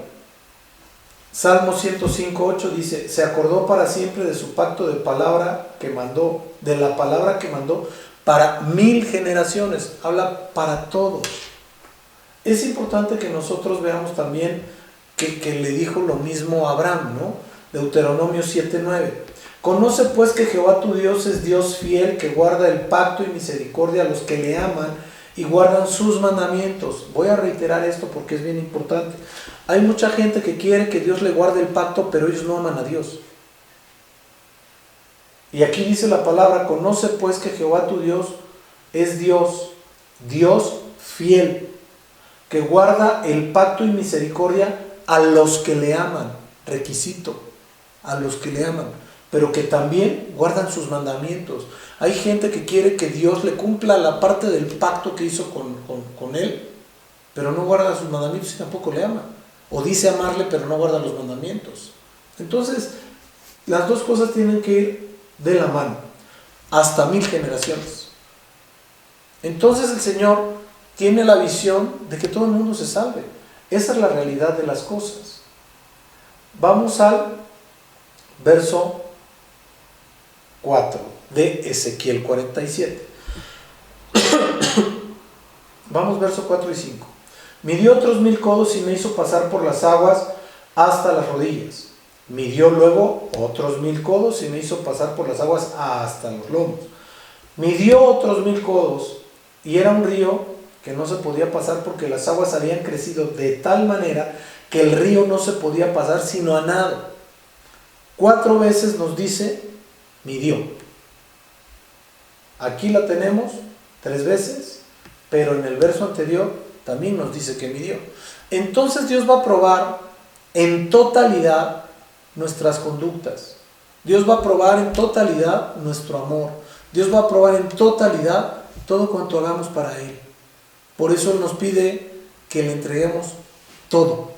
Salmo 105:8 dice: se acordó para siempre de su pacto de palabra que mandó, de la palabra que mandó para 1000 generaciones. Habla para todos. Es importante que nosotros veamos también que le dijo lo mismo a Abraham, ¿no? Deuteronomio 7:9. Conoce pues que Jehová tu Dios es Dios fiel, que guarda el pacto y misericordia a los que le aman y guardan sus mandamientos. Voy a reiterar esto porque es bien importante. Hay mucha gente que quiere que Dios le guarde el pacto, pero ellos no aman a Dios. Y aquí dice la palabra: conoce pues que Jehová tu Dios es Dios, Dios fiel, que guarda el pacto y misericordia a los que le aman. Requisito, a los que le aman, pero que también guardan sus mandamientos. Hay gente que quiere que Dios le cumpla la parte del pacto que hizo con él, pero no guarda sus mandamientos y tampoco le ama. O dice amarle, pero no guarda los mandamientos. Entonces, las dos cosas tienen que ir de la mano, hasta 1000 generaciones. Entonces el Señor tiene la visión de que todo el mundo se salve. Esa es la realidad de las cosas. Vamos al verso 4 de Ezequiel 47. Vamos, verso 4 y 5. Midió otros 1000 codos y me hizo pasar por las aguas hasta las rodillas. Midió luego otros 1000 codos y me hizo pasar por las aguas hasta los lomos. Midió otros 1000 codos y era un río que no se podía pasar porque las aguas habían crecido de tal manera que el río no se podía pasar sino a nado. 4 veces nos dice, midió. Aquí la tenemos 3 veces, pero en el verso anterior también nos dice que midió. Entonces Dios va a probar en totalidad nuestras conductas. Dios va a probar en totalidad nuestro amor. Dios va a probar en totalidad todo cuanto hagamos para Él. Por eso Él nos pide que le entreguemos todo,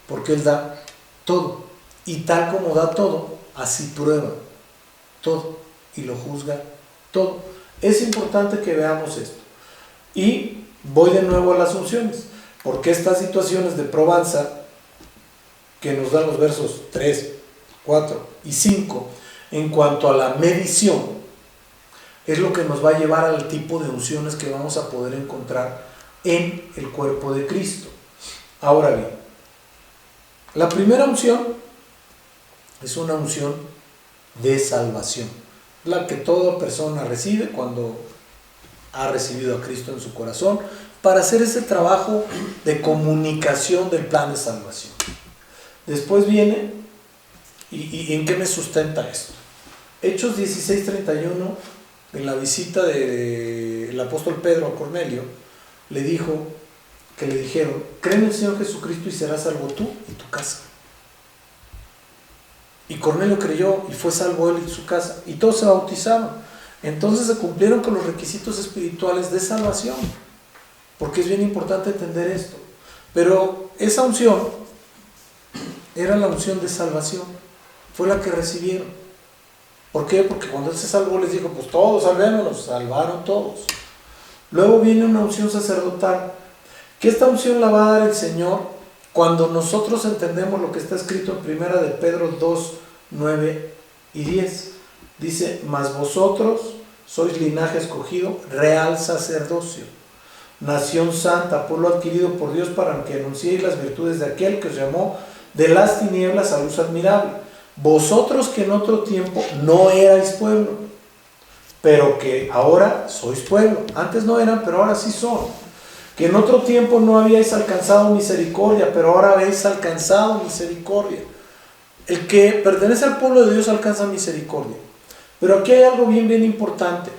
porque Él da todo. Y tal como da todo, así prueba todo y lo juzga todo. Es importante que veamos esto. Y voy de nuevo a las unciones, porque estas situaciones de probanza que nos dan los versos 3, 4 y 5 en cuanto a la medición, es lo que nos va a llevar al tipo de unciones que vamos a poder encontrar en el cuerpo de Cristo. Ahora bien, la primera unción es una unción de salvación, la que toda persona recibe cuando ha recibido a Cristo en su corazón, para hacer ese trabajo de comunicación del plan de salvación. Después viene, ¿y en qué me sustenta esto? Hechos 16:31, en la visita del apóstol Pedro a Cornelio, le dijeron, cree en el Señor Jesucristo y serás salvo tú y tu casa. Y Cornelio creyó y fue salvo él y su casa, y todos se bautizaron. Entonces se cumplieron con los requisitos espirituales de salvación, porque es bien importante entender esto. Pero esa unción era la unción de salvación, fue la que recibieron. ¿Por qué? Porque cuando Él se salvó les dijo, pues todos salvémonos, salvaron todos. Luego viene una unción sacerdotal, que esta unción la va a dar el Señor cuando nosotros entendemos lo que está escrito en primera de Pedro 2, 9 y 10. Dice, mas vosotros sois linaje escogido, real sacerdocio, nación santa, pueblo adquirido por Dios para que anunciéis las virtudes de aquel que os llamó de las tinieblas a luz admirable. Vosotros que en otro tiempo no erais pueblo, pero que ahora sois pueblo. Antes no eran, pero ahora sí son. Que en otro tiempo no habíais alcanzado misericordia, pero ahora habéis alcanzado misericordia. El que pertenece al pueblo de Dios alcanza misericordia. Pero aquí hay algo bien importante.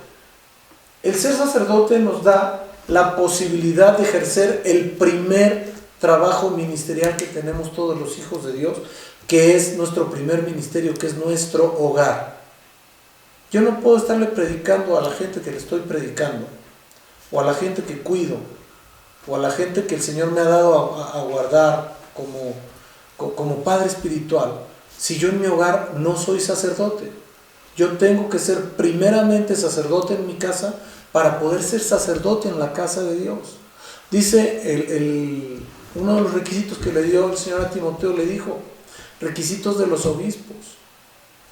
El ser sacerdote nos da la posibilidad de ejercer el primer trabajo ministerial que tenemos todos los hijos de Dios, que es nuestro primer ministerio, que es nuestro hogar. Yo no puedo estarle predicando a la gente que le estoy predicando, o a la gente que cuido, o a la gente que el Señor me ha dado a guardar como padre espiritual, si yo en mi hogar no soy sacerdote. Yo tengo que ser primeramente sacerdote en mi casa para poder ser sacerdote en la casa de Dios. Dice uno de los requisitos que le dio el Señor a Timoteo, le dijo, requisitos de los obispos: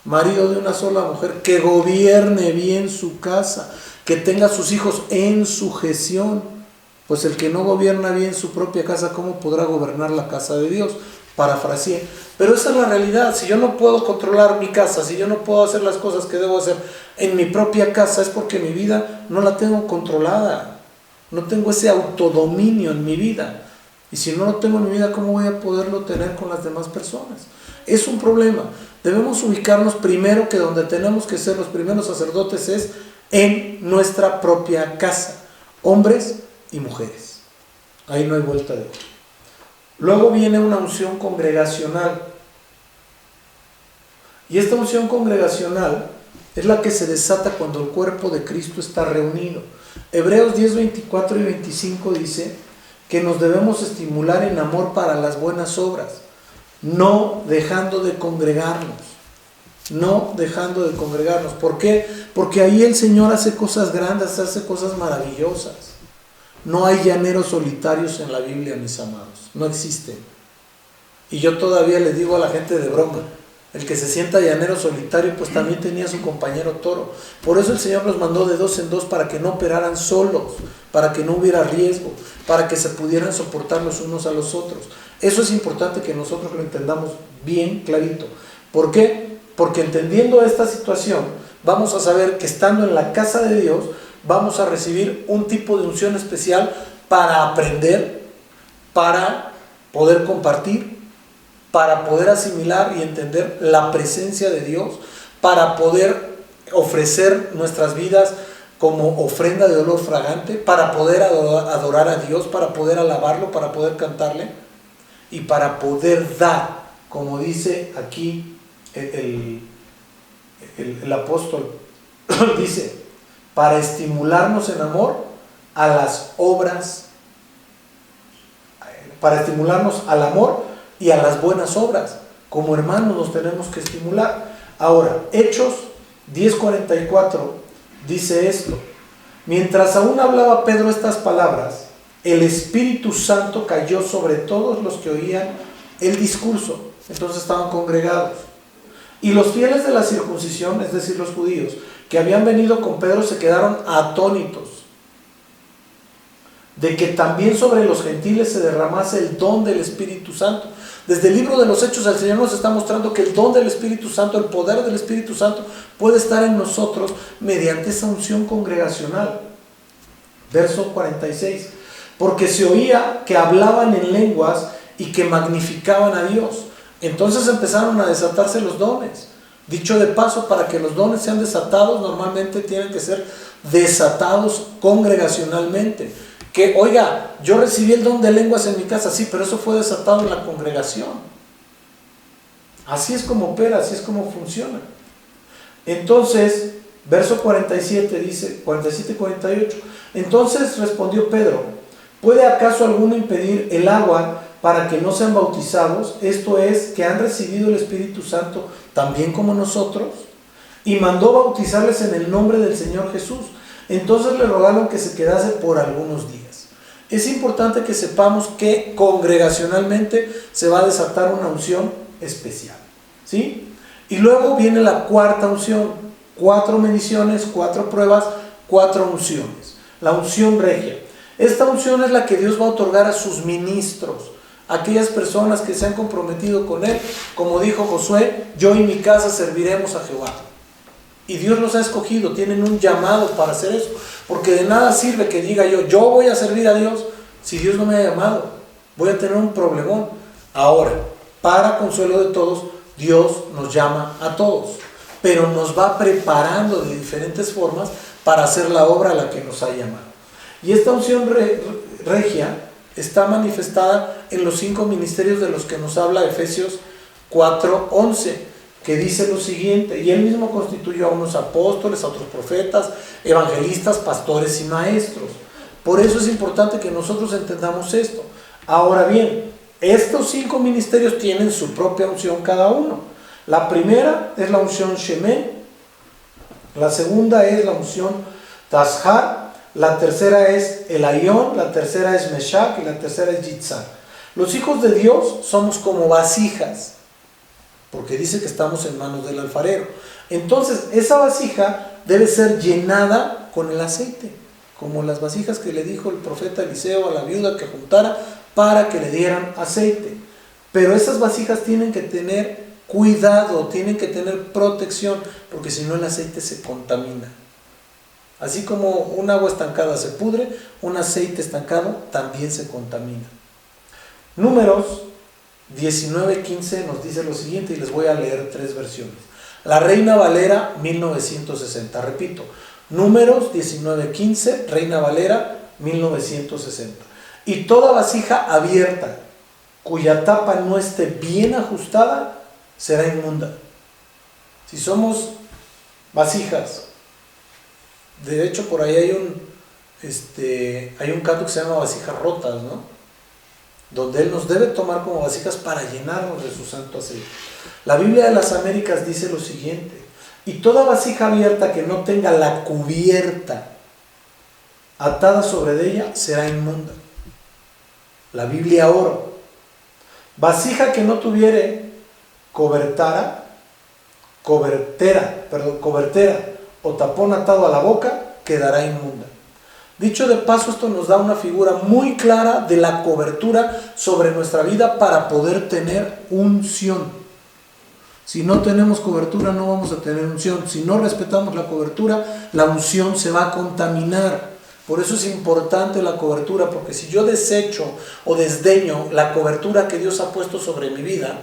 marido de una sola mujer, que gobierne bien su casa, que tenga a sus hijos en sujeción, pues el que no gobierna bien su propia casa, ¿cómo podrá gobernar la casa de Dios? Parafraseé. Pero esa es la realidad. Si yo no puedo controlar mi casa, si yo no puedo hacer las cosas que debo hacer en mi propia casa, es porque mi vida no la tengo controlada, no tengo ese autodominio en mi vida. Y si no lo tengo en mi vida, ¿cómo voy a poderlo tener con las demás personas? Es un problema. Debemos ubicarnos primero, que donde tenemos que ser los primeros sacerdotes es en nuestra propia casa, hombres y mujeres. Ahí no hay vuelta de hoja. Luego viene una unción congregacional. Y esta unción congregacional es la que se desata cuando el cuerpo de Cristo está reunido. Hebreos 10, 24 y 25 dice que nos debemos estimular en amor para las buenas obras, no dejando de congregarnos. No dejando de congregarnos. ¿Por qué? Porque ahí el Señor hace cosas grandes, hace cosas maravillosas. No hay llaneros solitarios en la Biblia, mis amados. No existen. Y yo todavía le digo a la gente de broma, el que se sienta llanero solitario, pues también tenía su compañero toro. Por eso el Señor los mandó de 2 en 2 para que no operaran solos, para que no hubiera riesgo, para que se pudieran soportar los unos a los otros. Eso es importante que nosotros lo entendamos bien clarito. ¿Por qué? Porque entendiendo esta situación, vamos a saber que estando en la casa de Dios, vamos a recibir un tipo de unción especial para aprender, para poder compartir, para poder asimilar y entender la presencia de Dios, para poder ofrecer nuestras vidas como ofrenda de olor fragante, para poder adorar a Dios, para poder alabarlo, para poder cantarle y para poder dar, como dice aquí el apóstol, dice, para estimularnos en amor a las obras, para estimularnos al amor y a las buenas obras. Como hermanos nos tenemos que estimular. Ahora, Hechos 10:44 dice esto: mientras aún hablaba Pedro estas palabras, el Espíritu Santo cayó sobre todos los que oían el discurso. Entonces estaban congregados. Y los fieles de la circuncisión, es decir, los judíos, que habían venido con Pedro, se quedaron atónitos de que también sobre los gentiles se derramase el don del Espíritu Santo. Desde el libro de los Hechos, el Señor nos está mostrando que el don del Espíritu Santo, el poder del Espíritu Santo, puede estar en nosotros mediante esa unción congregacional. Verso 46. Porque se oía que hablaban en lenguas y que magnificaban a Dios. Entonces empezaron a desatarse los dones. Dicho de paso, para que los dones sean desatados, normalmente tienen que ser desatados congregacionalmente. Que, oiga, yo recibí el don de lenguas en mi casa, sí, pero eso fue desatado en la congregación. Así es como opera, así es como funciona. Entonces, verso 47 dice, 47 y 48. Entonces respondió Pedro: ¿puede acaso alguno impedir el agua para que no sean bautizados? Esto es, que han recibido el Espíritu Santo también como nosotros. Y mandó bautizarles en el nombre del Señor Jesús. Entonces le rogaron que se quedase por algunos días. Es importante que sepamos que congregacionalmente se va a desatar una unción especial, ¿sí? Y luego viene la cuarta unción: 4 mediciones, 4 pruebas, 4 unciones. La unción regia. Esta unción es la que Dios va a otorgar a sus ministros, aquellas personas que se han comprometido con Él. Como dijo Josué: yo y mi casa serviremos a Jehová. Y Dios los ha escogido, tienen un llamado para hacer eso. Porque de nada sirve que diga yo voy a servir a Dios, si Dios no me ha llamado. Voy a tener un problemón. Ahora, para consuelo de todos, Dios nos llama a todos, pero nos va preparando de diferentes formas para hacer la obra a la que nos ha llamado. Y esta unción regia está manifestada en los 5 ministerios de los que nos habla Efesios 4:11, que dice lo siguiente: y Él mismo constituyó a unos apóstoles, a otros profetas, evangelistas, pastores y maestros. Por eso es importante que nosotros entendamos esto. Ahora bien, estos 5 ministerios tienen su propia unción cada uno. La primera es la unción Shemen, la segunda es la unción Tashar, la tercera es Elaión, la tercera es Meshach y la tercera es Yitzhak. Los hijos de Dios somos como vasijas, porque dice que estamos en manos del alfarero. Entonces esa vasija debe ser llenada con el aceite, como las vasijas que le dijo el profeta Eliseo a la viuda que juntara para que le dieran aceite. Pero esas vasijas tienen que tener cuidado, tienen que tener protección, porque si no el aceite se contamina. Así como un agua estancada se pudre, un aceite estancado también se contamina. Números 19:15 nos dice lo siguiente, y les voy a leer 3 versiones. La Reina Valera 1960, repito, Números 19:15, Reina Valera 1960. Y toda vasija abierta, cuya tapa no esté bien ajustada, será inmunda. Si somos vasijas, de hecho por ahí hay un canto que se llama vasijas rotas, ¿no? Donde Él nos debe tomar como vasijas para llenarnos de su santo aceite. La Biblia de las Américas dice lo siguiente: y toda vasija abierta que no tenga la cubierta atada sobre ella será inmunda. La Biblia Oro: vasija que no tuviere cobertera o tapón atado a la boca quedará inmunda. Dicho de paso, esto nos da una figura muy clara de la cobertura sobre nuestra vida para poder tener unción. Si no tenemos cobertura, no vamos a tener unción. Si no respetamos la cobertura, la unción se va a contaminar. Por eso es importante la cobertura, porque si yo desecho o desdeño la cobertura que Dios ha puesto sobre mi vida,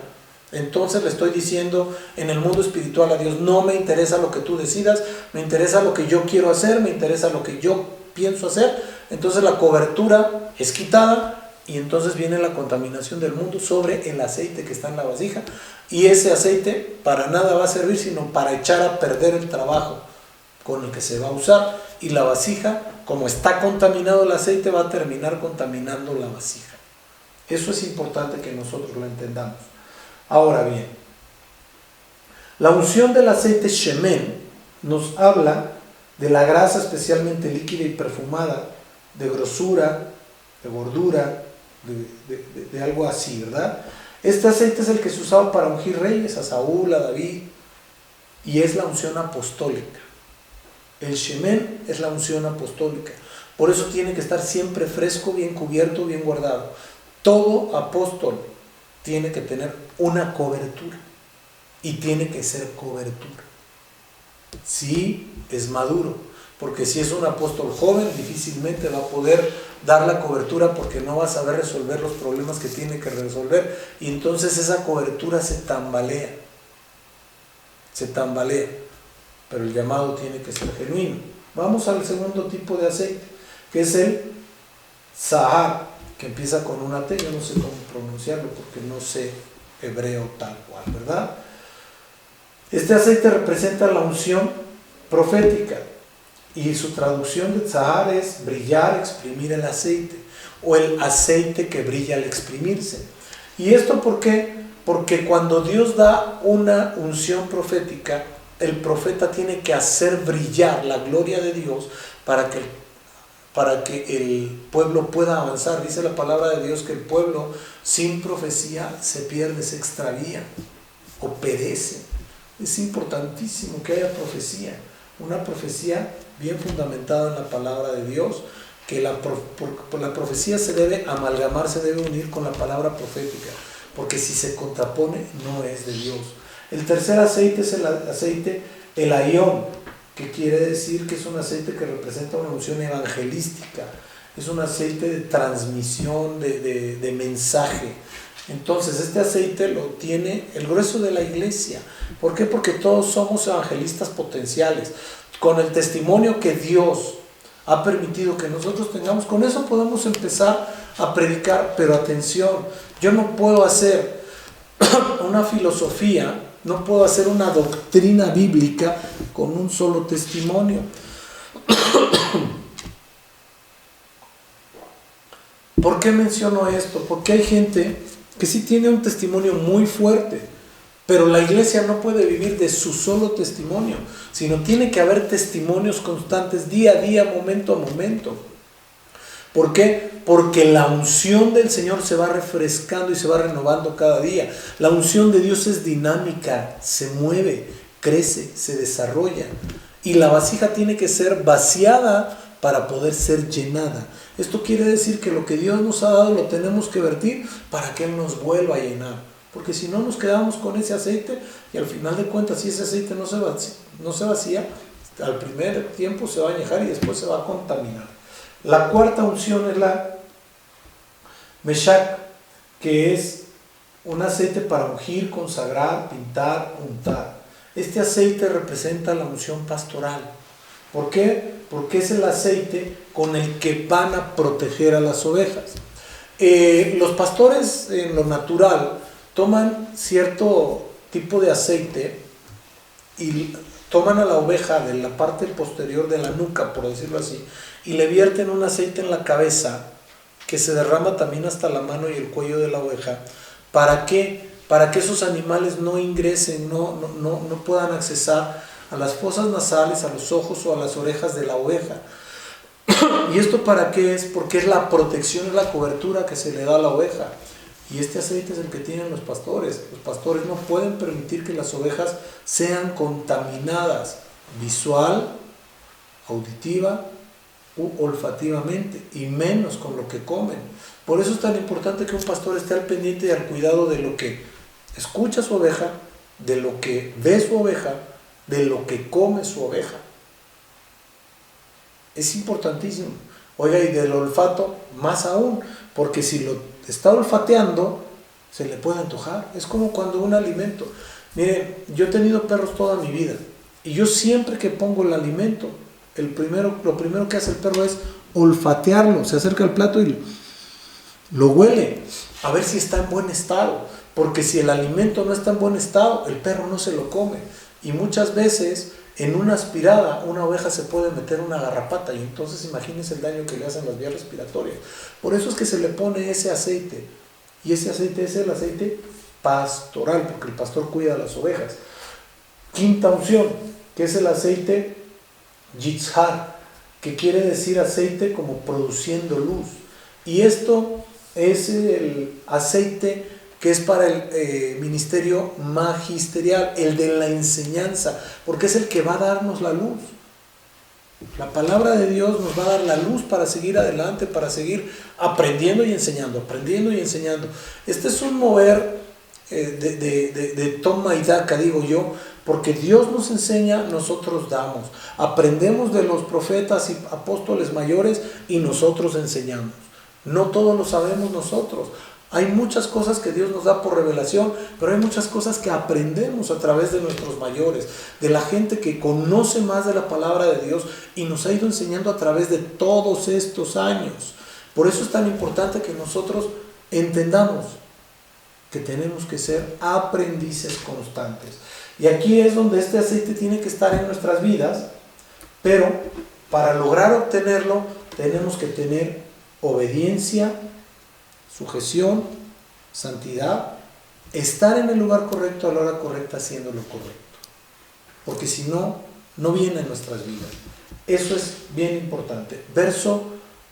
entonces le estoy diciendo en el mundo espiritual a Dios: no me interesa lo que tú decidas, me interesa lo que yo quiero hacer, me interesa lo que yo pienso hacer. Entonces la cobertura es quitada y entonces viene la contaminación del mundo sobre el aceite que está en la vasija, y ese aceite para nada va a servir sino para echar a perder el trabajo con el que se va a usar, y la vasija, como está contaminado el aceite, va a terminar contaminando la vasija. Eso es importante que nosotros lo entendamos. Ahora bien, la unción del aceite shemen nos habla de la grasa especialmente líquida y perfumada, de grosura, de gordura, de algo así, ¿verdad? Este aceite es el que se usaba para ungir reyes, a Saúl, a David, y es la unción apostólica. El shemen es la unción apostólica. Por eso tiene que estar siempre fresco, bien cubierto, bien guardado. Todo apóstol tiene que tener una cobertura, y tiene que ser cobertura. Si es maduro, porque si es un apóstol joven, difícilmente va a poder dar la cobertura, porque no va a saber resolver los problemas que tiene que resolver, y entonces esa cobertura se tambalea, pero el llamado tiene que ser genuino. Vamos al segundo tipo de aceite, que es el zahar, que empieza con una T. Yo no sé cómo pronunciarlo porque no sé hebreo tal cual, ¿verdad? Este aceite representa la unción profética, y su traducción de zahar es brillar, exprimir el aceite, o el aceite que brilla al exprimirse. ¿Y esto por qué? Porque cuando Dios da una unción profética, el profeta tiene que hacer brillar la gloria de Dios para que el pueblo pueda avanzar. Dice la palabra de Dios que el pueblo sin profecía se pierde, se extravía o perece. Es importantísimo que haya profecía, una profecía bien fundamentada en la palabra de Dios, que la profecía se debe amalgamar, se debe unir con la palabra profética, porque si se contrapone no es de Dios. El tercer aceite es el aceite elaión, que quiere decir que es un aceite que representa una unción evangelística, es un aceite de transmisión, de mensaje. Entonces este aceite lo tiene el grueso de la iglesia. ¿Por qué? Porque todos somos evangelistas potenciales. Con el testimonio que Dios ha permitido que nosotros tengamos, con eso podemos empezar a predicar. Pero atención, yo no puedo hacer una filosofía, no puedo hacer una doctrina bíblica con un solo testimonio. ¿Por qué menciono esto? Porque hay gente que sí tiene un testimonio muy fuerte, pero la iglesia no puede vivir de su solo testimonio, sino tiene que haber testimonios constantes, día a día, momento a momento. ¿Por qué? Porque la unción del Señor se va refrescando y se va renovando cada día. La unción de Dios es dinámica, se mueve, crece, se desarrolla. Y la vasija tiene que ser vaciada para poder ser llenada. Esto quiere decir que lo que Dios nos ha dado lo tenemos que vertir para que Él nos vuelva a llenar. Porque si no, nos quedamos con ese aceite y al final de cuentas, si ese aceite no se vacía, al primer tiempo se va a añejar y después se va a contaminar. La cuarta unción es la Meshach, que es un aceite para ungir, consagrar, pintar, untar. Este aceite representa la unción pastoral. ¿Por qué? Porque es el aceite con el que van a proteger a las ovejas. Los pastores en lo natural toman cierto tipo de aceite y toman a la oveja de la parte posterior de la nuca, por decirlo así, y le vierten un aceite en la cabeza que se derrama también hasta la mano y el cuello de la oveja. ¿Para qué? Para que esos animales no ingresen, no puedan accesar a las fosas nasales, a los ojos o a las orejas de la oveja. ¿Y esto para qué es? Porque es la protección, es la cobertura que se le da a la oveja. Y este aceite es el que tienen los pastores. Los pastores no pueden permitir que las ovejas sean contaminadas visual, auditiva olfativamente y menos con lo que comen. Por eso es tan importante que un pastor esté al pendiente y al cuidado de lo que escucha su oveja, de lo que ve su oveja, de lo que come su oveja. Es importantísimo. Oiga, y del olfato más aún, porque si lo está olfateando, se le puede antojar. Es como cuando un alimento. Miren, yo he tenido perros toda mi vida y yo siempre que pongo el alimento, lo primero que hace el perro es olfatearlo, se acerca al plato y lo huele, a ver si está en buen estado, porque si el alimento no está en buen estado, el perro no se lo come. Y muchas veces en una aspirada una oveja se puede meter una garrapata y entonces imagínense el daño que le hacen las vías respiratorias. Por eso es que se le pone ese aceite, y ese aceite es el aceite pastoral, porque el pastor cuida a las ovejas. Quinta unción, que es el aceite Yitzhar, que quiere decir aceite como produciendo luz. Y esto es el aceite que es para el ministerio magisterial, el de la enseñanza, porque es el que va a darnos la luz. La palabra de Dios nos va a dar la luz para seguir adelante, para seguir aprendiendo y enseñando, aprendiendo y enseñando. Este es un mover de toma y daca, digo yo, porque Dios nos enseña, nosotros damos. Aprendemos de los profetas y apóstoles mayores y nosotros enseñamos. No todo lo sabemos nosotros. Hay muchas cosas que Dios nos da por revelación, pero hay muchas cosas que aprendemos a través de nuestros mayores, de la gente que conoce más de la palabra de Dios y nos ha ido enseñando a través de todos estos años. Por eso es tan importante que nosotros entendamos que tenemos que ser aprendices constantes. Y aquí es donde este aceite tiene que estar en nuestras vidas, pero para lograr obtenerlo tenemos que tener obediencia, sujeción, santidad, estar en el lugar correcto a la hora correcta haciendo lo correcto. Porque si no, no viene en nuestras vidas. Eso es bien importante. Verso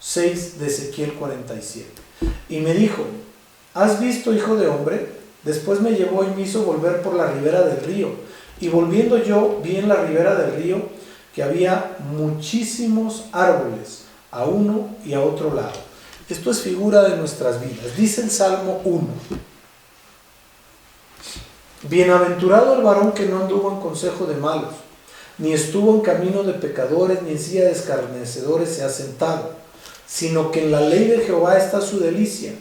6 de Ezequiel 47. Y me dijo: ¿has visto, hijo de hombre? Después me llevó y me hizo volver por la ribera del río. Y volviendo yo, vi en la ribera del río que había muchísimos árboles, a uno y a otro lado. Esto es figura de nuestras vidas. Dice el Salmo 1. Bienaventurado el varón que no anduvo en consejo de malos, ni estuvo en camino de pecadores, ni en silla de escarnecedores se ha sentado, sino que en la ley de Jehová está su delicia,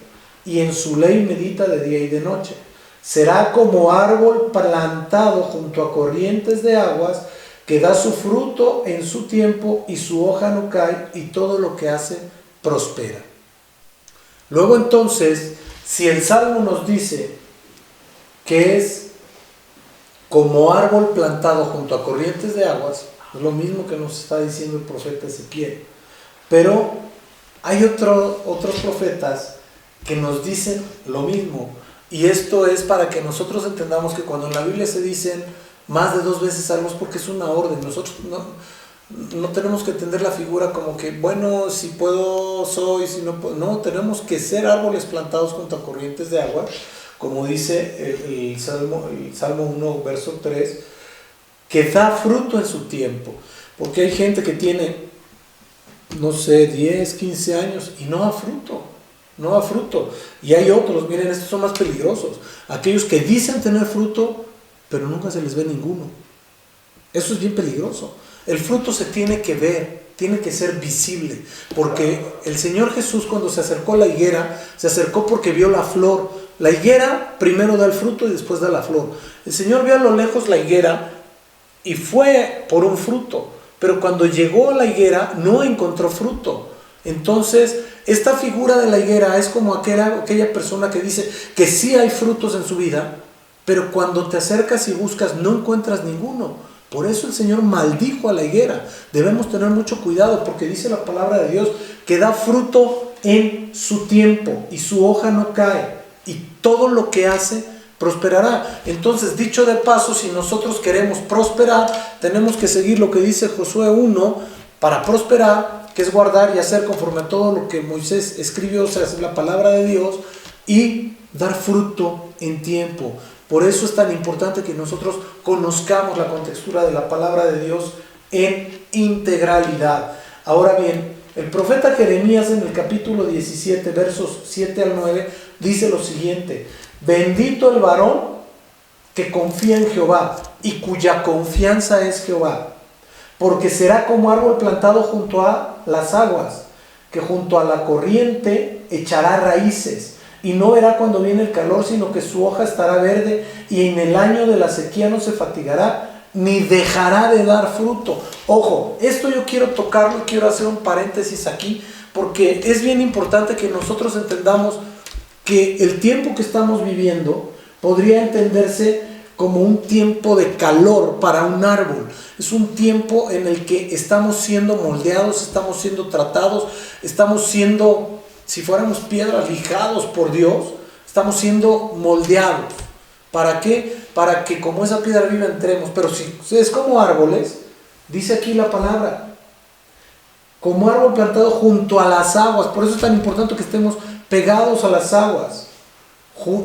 y en su ley medita de día y de noche. Será como árbol plantado junto a corrientes de aguas, que da su fruto en su tiempo, y su hoja no cae, y todo lo que hace prospera. Luego entonces, si el Salmo nos dice que es como árbol plantado junto a corrientes de aguas, es lo mismo que nos está diciendo el profeta Ezequiel. Pero hay otros profetas que nos dicen lo mismo, y esto es para que nosotros entendamos que cuando en la Biblia se dicen más de 2 veces algo es porque es una orden. Nosotros no tenemos que entender la figura como que, bueno, si puedo, soy, si no puedo. No, tenemos que ser árboles plantados junto a corrientes de agua, como dice el Salmo 1, verso 3, que da fruto en su tiempo. Porque hay gente que tiene, no sé, 10, 15 años y no da fruto. No da fruto. Y hay otros, miren, estos son más peligrosos. Aquellos que dicen tener fruto, pero nunca se les ve ninguno. Eso es bien peligroso. El fruto se tiene que ver, tiene que ser visible, porque el Señor Jesús, cuando se acercó a la higuera, se acercó porque vio la flor. La higuera primero da el fruto y después da la flor. El Señor vio a lo lejos la higuera y fue por un fruto, pero cuando llegó a la higuera no encontró fruto. Entonces, esta figura de la higuera es como aquella persona que dice que sí hay frutos en su vida, pero cuando te acercas y buscas no encuentras ninguno. Por eso el Señor maldijo a la higuera. Debemos tener mucho cuidado, porque dice la palabra de Dios que da fruto en su tiempo y su hoja no cae, y todo lo que hace prosperará. Entonces, dicho de paso, si nosotros queremos prosperar, tenemos que seguir lo que dice Josué 1 para prosperar, que es guardar y hacer conforme a todo lo que Moisés escribió, o sea, es la palabra de Dios, y dar fruto en tiempo. Por eso es tan importante que nosotros conozcamos la contextura de la palabra de Dios en integralidad. Ahora bien, El profeta Jeremías en el capítulo 17, versos 7 al 9, dice lo siguiente: bendito el varón que confía en Jehová y cuya confianza es Jehová, porque será como árbol plantado junto a las aguas, que junto a la corriente echará raíces, y no verá cuando viene el calor, sino que su hoja estará verde, y en el año de la sequía no se fatigará, ni dejará de dar fruto. Ojo, esto yo quiero tocarlo y quiero hacer un paréntesis aquí, porque es bien importante que nosotros entendamos que el tiempo que estamos viviendo podría entenderse como un tiempo de calor para un árbol. Es un tiempo en el que estamos siendo moldeados, estamos siendo tratados, estamos siendo, si fuéramos piedras, lijados por Dios, estamos siendo moldeados. ¿Para qué? Para que como esa piedra viva entremos. Pero si es como árboles, dice aquí la palabra, como árbol plantado junto a las aguas. Por eso es tan importante que estemos pegados a las aguas.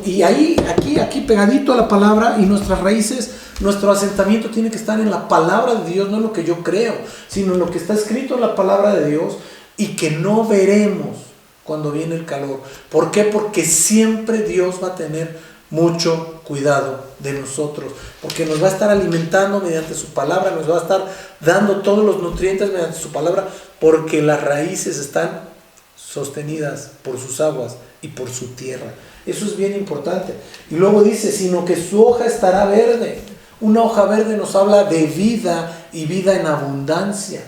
Y ahí, aquí pegadito a la palabra, y nuestras raíces, nuestro asentamiento tiene que estar en la palabra de Dios, no en lo que yo creo, sino en lo que está escrito en la palabra de Dios, y que no veremos cuando viene el calor. ¿Por qué? Porque siempre Dios va a tener mucho cuidado de nosotros, porque nos va a estar alimentando mediante su palabra, nos va a estar dando todos los nutrientes mediante su palabra, porque las raíces están sostenidas por sus aguas y por su tierra. Eso es bien importante. Y luego dice, sino que su hoja estará verde. Una hoja verde nos habla de vida, y vida en abundancia.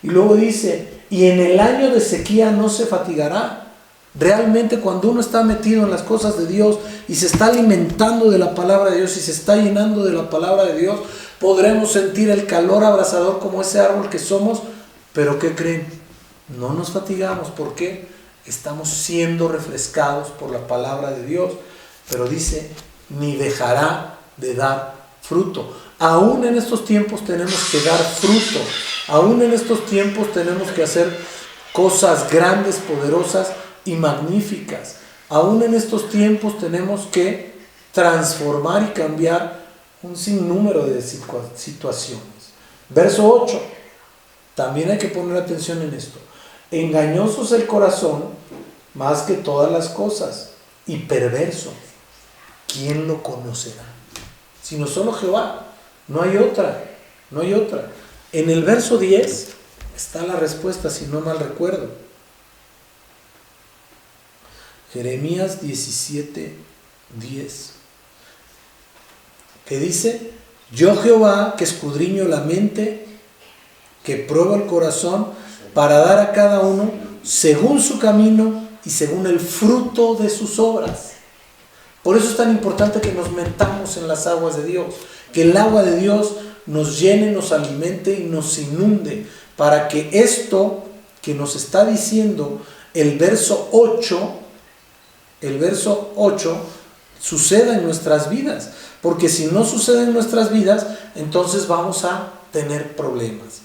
Y luego dice, y en el año de sequía no se fatigará. Realmente cuando uno está metido en las cosas de Dios y se está alimentando de la palabra de Dios y se está llenando de la palabra de Dios, podremos sentir el calor abrasador como ese árbol que somos. Pero ¿qué creen? No nos fatigamos. ¿Por qué? Estamos siendo refrescados por la palabra de Dios. Pero dice, ni dejará de dar fruto. Aún en estos tiempos tenemos que dar fruto. Aún en estos tiempos tenemos que hacer cosas grandes, poderosas y magníficas. Aún en estos tiempos tenemos que transformar y cambiar un sinnúmero de situaciones. Verso 8. También hay que poner atención en esto. Engañoso es el corazón más que todas las cosas, y perverso, ¿quién lo conocerá? Sino solo Jehová. No hay otra. No hay otra. En el verso 10 está la respuesta, si no mal recuerdo. Jeremías 17:10, que dice, yo Jehová que escudriño la mente, que pruebo el corazón, para dar a cada uno según su camino y según el fruto de sus obras. Por eso es tan importante que nos metamos en las aguas de Dios, que el agua de Dios nos llene, nos alimente y nos inunde, para que esto que nos está diciendo el verso 8 suceda en nuestras vidas. Porque si no sucede en nuestras vidas, entonces vamos a tener problemas.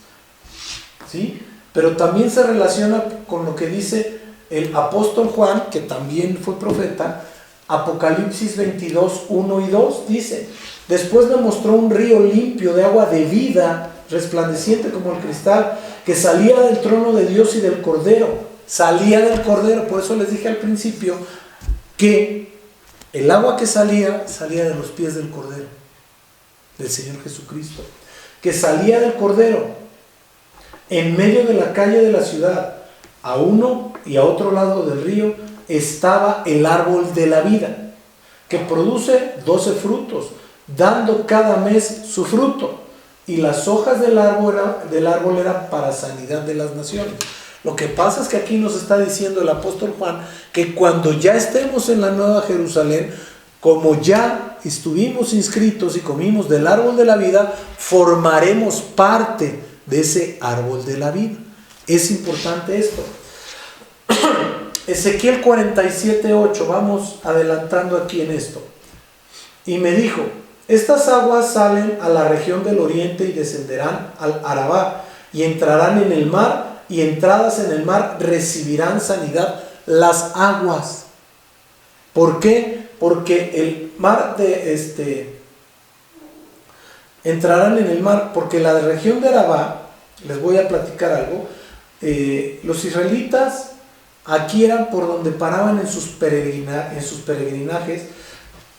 ¿Sí? Pero también se relaciona con lo que dice el apóstol Juan, que también fue profeta. Apocalipsis 22, 1 y 2 dice, después me mostró un río limpio de agua de vida, resplandeciente como el cristal, que salía del trono de Dios y del Cordero. Salía del Cordero. Por eso les dije al principio que el agua que salía de los pies del Cordero, del Señor Jesucristo, que salía del Cordero. En medio de la calle de la ciudad, a uno y a otro lado del río, estaba el árbol de la vida, que produce 12 frutos, dando cada mes su fruto, y las hojas del árbol eran para sanidad de las naciones. Lo que pasa es que aquí nos está diciendo el apóstol Juan que cuando ya estemos en la Nueva Jerusalén, como ya estuvimos inscritos y comimos del árbol de la vida, formaremos parte de ese árbol de la vida. Es importante esto. Ezequiel 47:8, vamos adelantando aquí en esto. Y me dijo, estas aguas salen a la región del oriente y descenderán al Arabá y entrarán en el mar, y entradas en el mar recibirán sanidad las aguas. ¿Por qué? Porque el mar entrarán en el mar, porque la región de Arabá, les voy a platicar algo, Los israelitas aquí eran por donde paraban en sus peregrinajes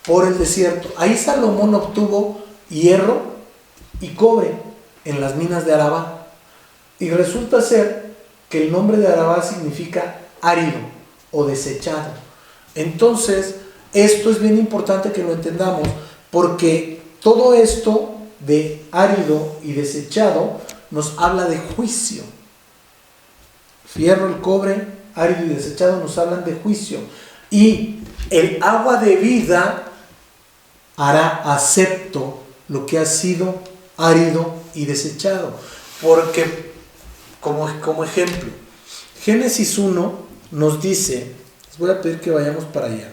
por el desierto. Ahí Salomón obtuvo hierro y cobre en las minas de Arabá. Y resulta ser que el nombre de Arabá significa árido o desechado. Entonces, esto es bien importante que lo entendamos, porque todo esto de árido y desechado nos habla de juicio. Fierro, el cobre, árido y desechado nos hablan de juicio. Y el agua de vida hará acepto lo que ha sido árido y desechado. Porque, como ejemplo, Génesis 1 nos dice, les voy a pedir que vayamos para allá.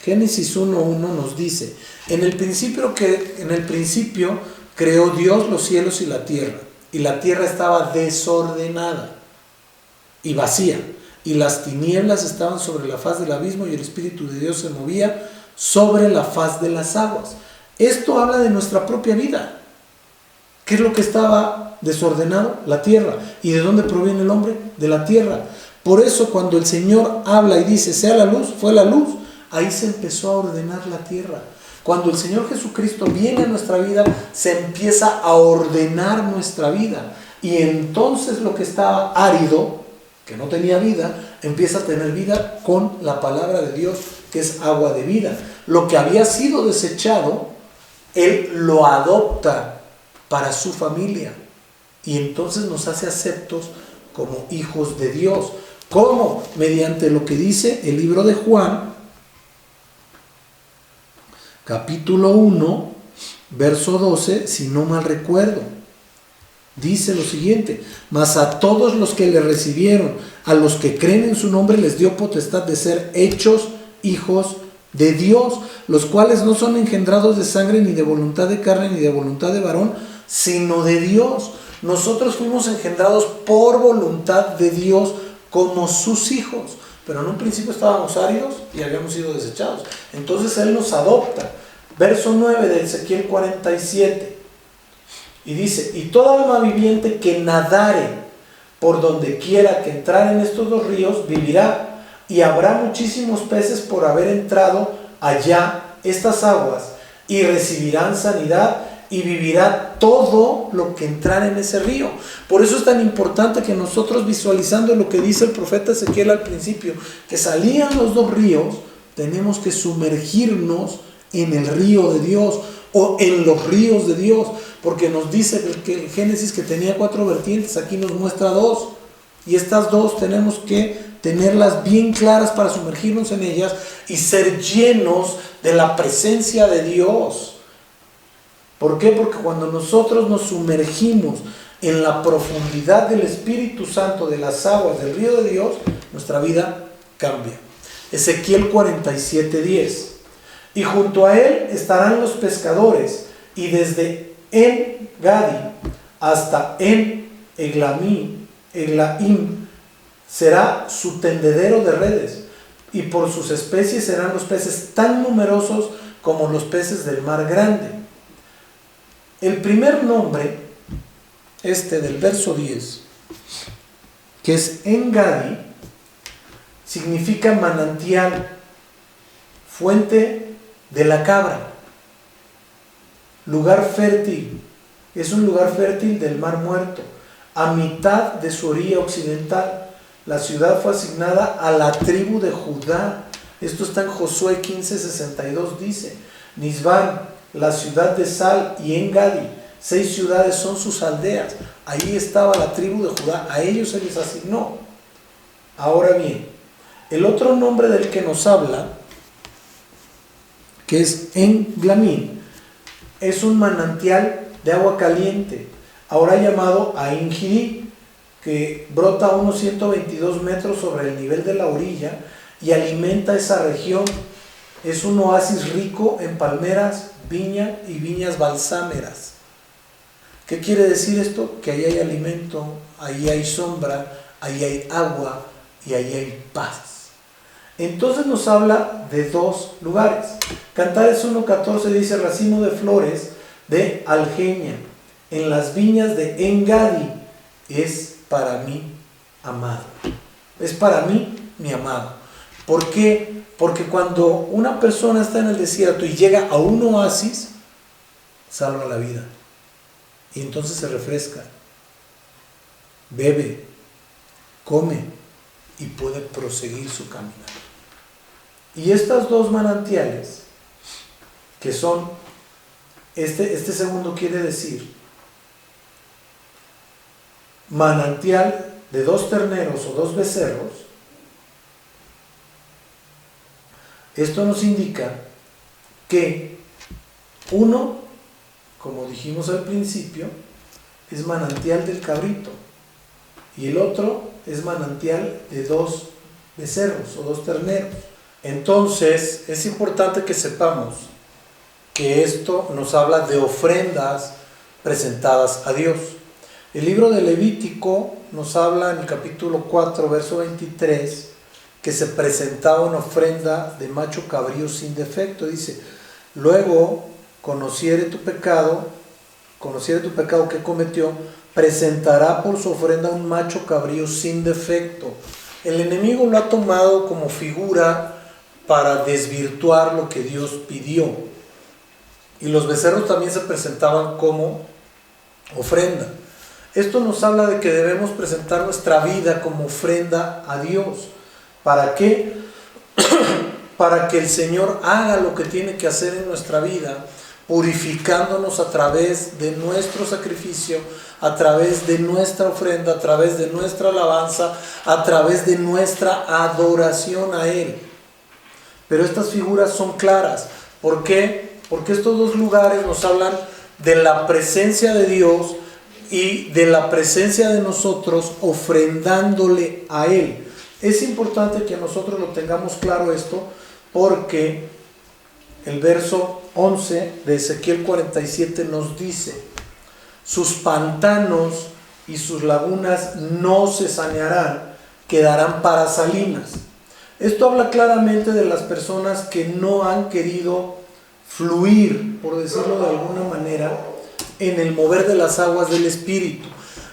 Génesis 1:1 nos dice, en el principio creó Dios los cielos y la tierra estaba desordenada y vacía, y las tinieblas estaban sobre la faz del abismo, y el Espíritu de Dios se movía sobre la faz de las aguas. Esto habla de nuestra propia vida. ¿Qué es lo que estaba desordenado? La tierra. ¿Y de dónde proviene el hombre? De la tierra. Por eso cuando el Señor habla y dice, sea la luz, fue la luz, ahí se empezó a ordenar la tierra. Cuando el Señor Jesucristo viene a nuestra vida, se empieza a ordenar nuestra vida. Y entonces lo que estaba árido, que no tenía vida, empieza a tener vida con la palabra de Dios, que es agua de vida. Lo que había sido desechado, Él lo adopta para su familia. Y entonces nos hace aceptos como hijos de Dios. ¿Cómo? Mediante lo que dice el libro de Juan, capítulo 1, verso 12, si no mal recuerdo. Dice lo siguiente: mas a todos los que le recibieron, a los que creen en su nombre, les dio potestad de ser hechos hijos de Dios, los cuales no son engendrados de sangre, ni de voluntad de carne, ni de voluntad de varón, sino de Dios. Nosotros fuimos engendrados por voluntad de Dios como sus hijos, pero en un principio estábamos áridos y habíamos sido desechados. Entonces Él nos adopta. Verso 9 de Ezequiel 47. Y dice, y toda alma viviente que nadare por donde quiera que entrar en estos dos ríos, vivirá, y habrá muchísimos peces por haber entrado allá estas aguas, y recibirán sanidad, y vivirá todo lo que entrar en ese río. Por eso es tan importante que nosotros, visualizando lo que dice el profeta Ezequiel al principio, que salían los dos ríos, tenemos que sumergirnos en el río de Dios, o en los ríos de Dios, porque nos dice que el Génesis, que tenía 4 vertientes, aquí nos muestra 2, y estas 2 tenemos que tenerlas bien claras para sumergirnos en ellas y ser llenos de la presencia de Dios. ¿Por qué? Porque cuando nosotros nos sumergimos en la profundidad del Espíritu Santo, de las aguas del río de Dios, nuestra vida cambia. Ezequiel 47:10. Y junto a él estarán los pescadores, y desde En Gadi hasta En Eglaim será su tendedero de redes, y por sus especies serán los peces tan numerosos como los peces del mar grande. El primer nombre, del verso 10, que es En Gadi, significa manantial, fuente de la cabra, lugar fértil. Es un lugar fértil del mar muerto, a mitad de su orilla occidental. La ciudad fue asignada a la tribu de Judá. Esto está en Josué 15:62, dice: Nisbán, la ciudad de Sal, y En Gadi, 6 ciudades son sus aldeas. Ahí estaba la tribu de Judá, a ellos se les asignó. Ahora bien, el otro nombre del que nos habla, que es En Glamín, es un manantial de agua caliente, ahora llamado Ain Gidi, que brota a unos 122 metros sobre el nivel de la orilla y alimenta esa región. Es un oasis rico en palmeras, viña y viñas balsámeras. ¿Qué quiere decir esto? Que ahí hay alimento, ahí hay sombra, ahí hay agua y ahí hay paz. Entonces nos habla de 2 lugares. Cantares 1:14 dice: racimo de flores de algeña en las viñas de En Gadi es para mí. amado. Es para mí, mi amado. ¿Por qué? Porque cuando una persona está en el desierto y llega a un oasis, salva la vida. Y entonces se refresca, bebe, come y puede proseguir su caminar. Y estas dos manantiales, que son, este segundo quiere decir manantial de 2 terneros o 2 becerros, esto nos indica que uno, como dijimos al principio, es manantial del cabrito y el otro es manantial de 2 becerros o 2 terneros. Entonces es importante que sepamos que esto nos habla de ofrendas presentadas a Dios. El libro de Levítico nos habla en el capítulo 4, verso 23, que se presentaba una ofrenda de macho cabrío sin defecto. Dice, luego conociere tu pecado que cometió, presentará por su ofrenda un macho cabrío sin defecto. El enemigo lo ha tomado como figura para desvirtuar lo que Dios pidió. Y los becerros también se presentaban como ofrenda. Esto nos habla de que debemos presentar nuestra vida como ofrenda a Dios. ¿Para qué? Para que el Señor haga lo que tiene que hacer en nuestra vida, purificándonos a través de nuestro sacrificio, a través de nuestra ofrenda, a través de nuestra alabanza, a través de nuestra adoración a Él. Pero estas figuras son claras. ¿Por qué? Porque estos dos lugares nos hablan de la presencia de Dios y de la presencia de nosotros ofrendándole a Él. Es importante que nosotros lo tengamos claro esto, porque el verso 11 de Ezequiel 47 nos dice: sus pantanos y sus lagunas no se sanearán, quedarán para salinas. Esto habla claramente de las personas que no han querido fluir, por decirlo de alguna manera, en el mover de las aguas del Espíritu.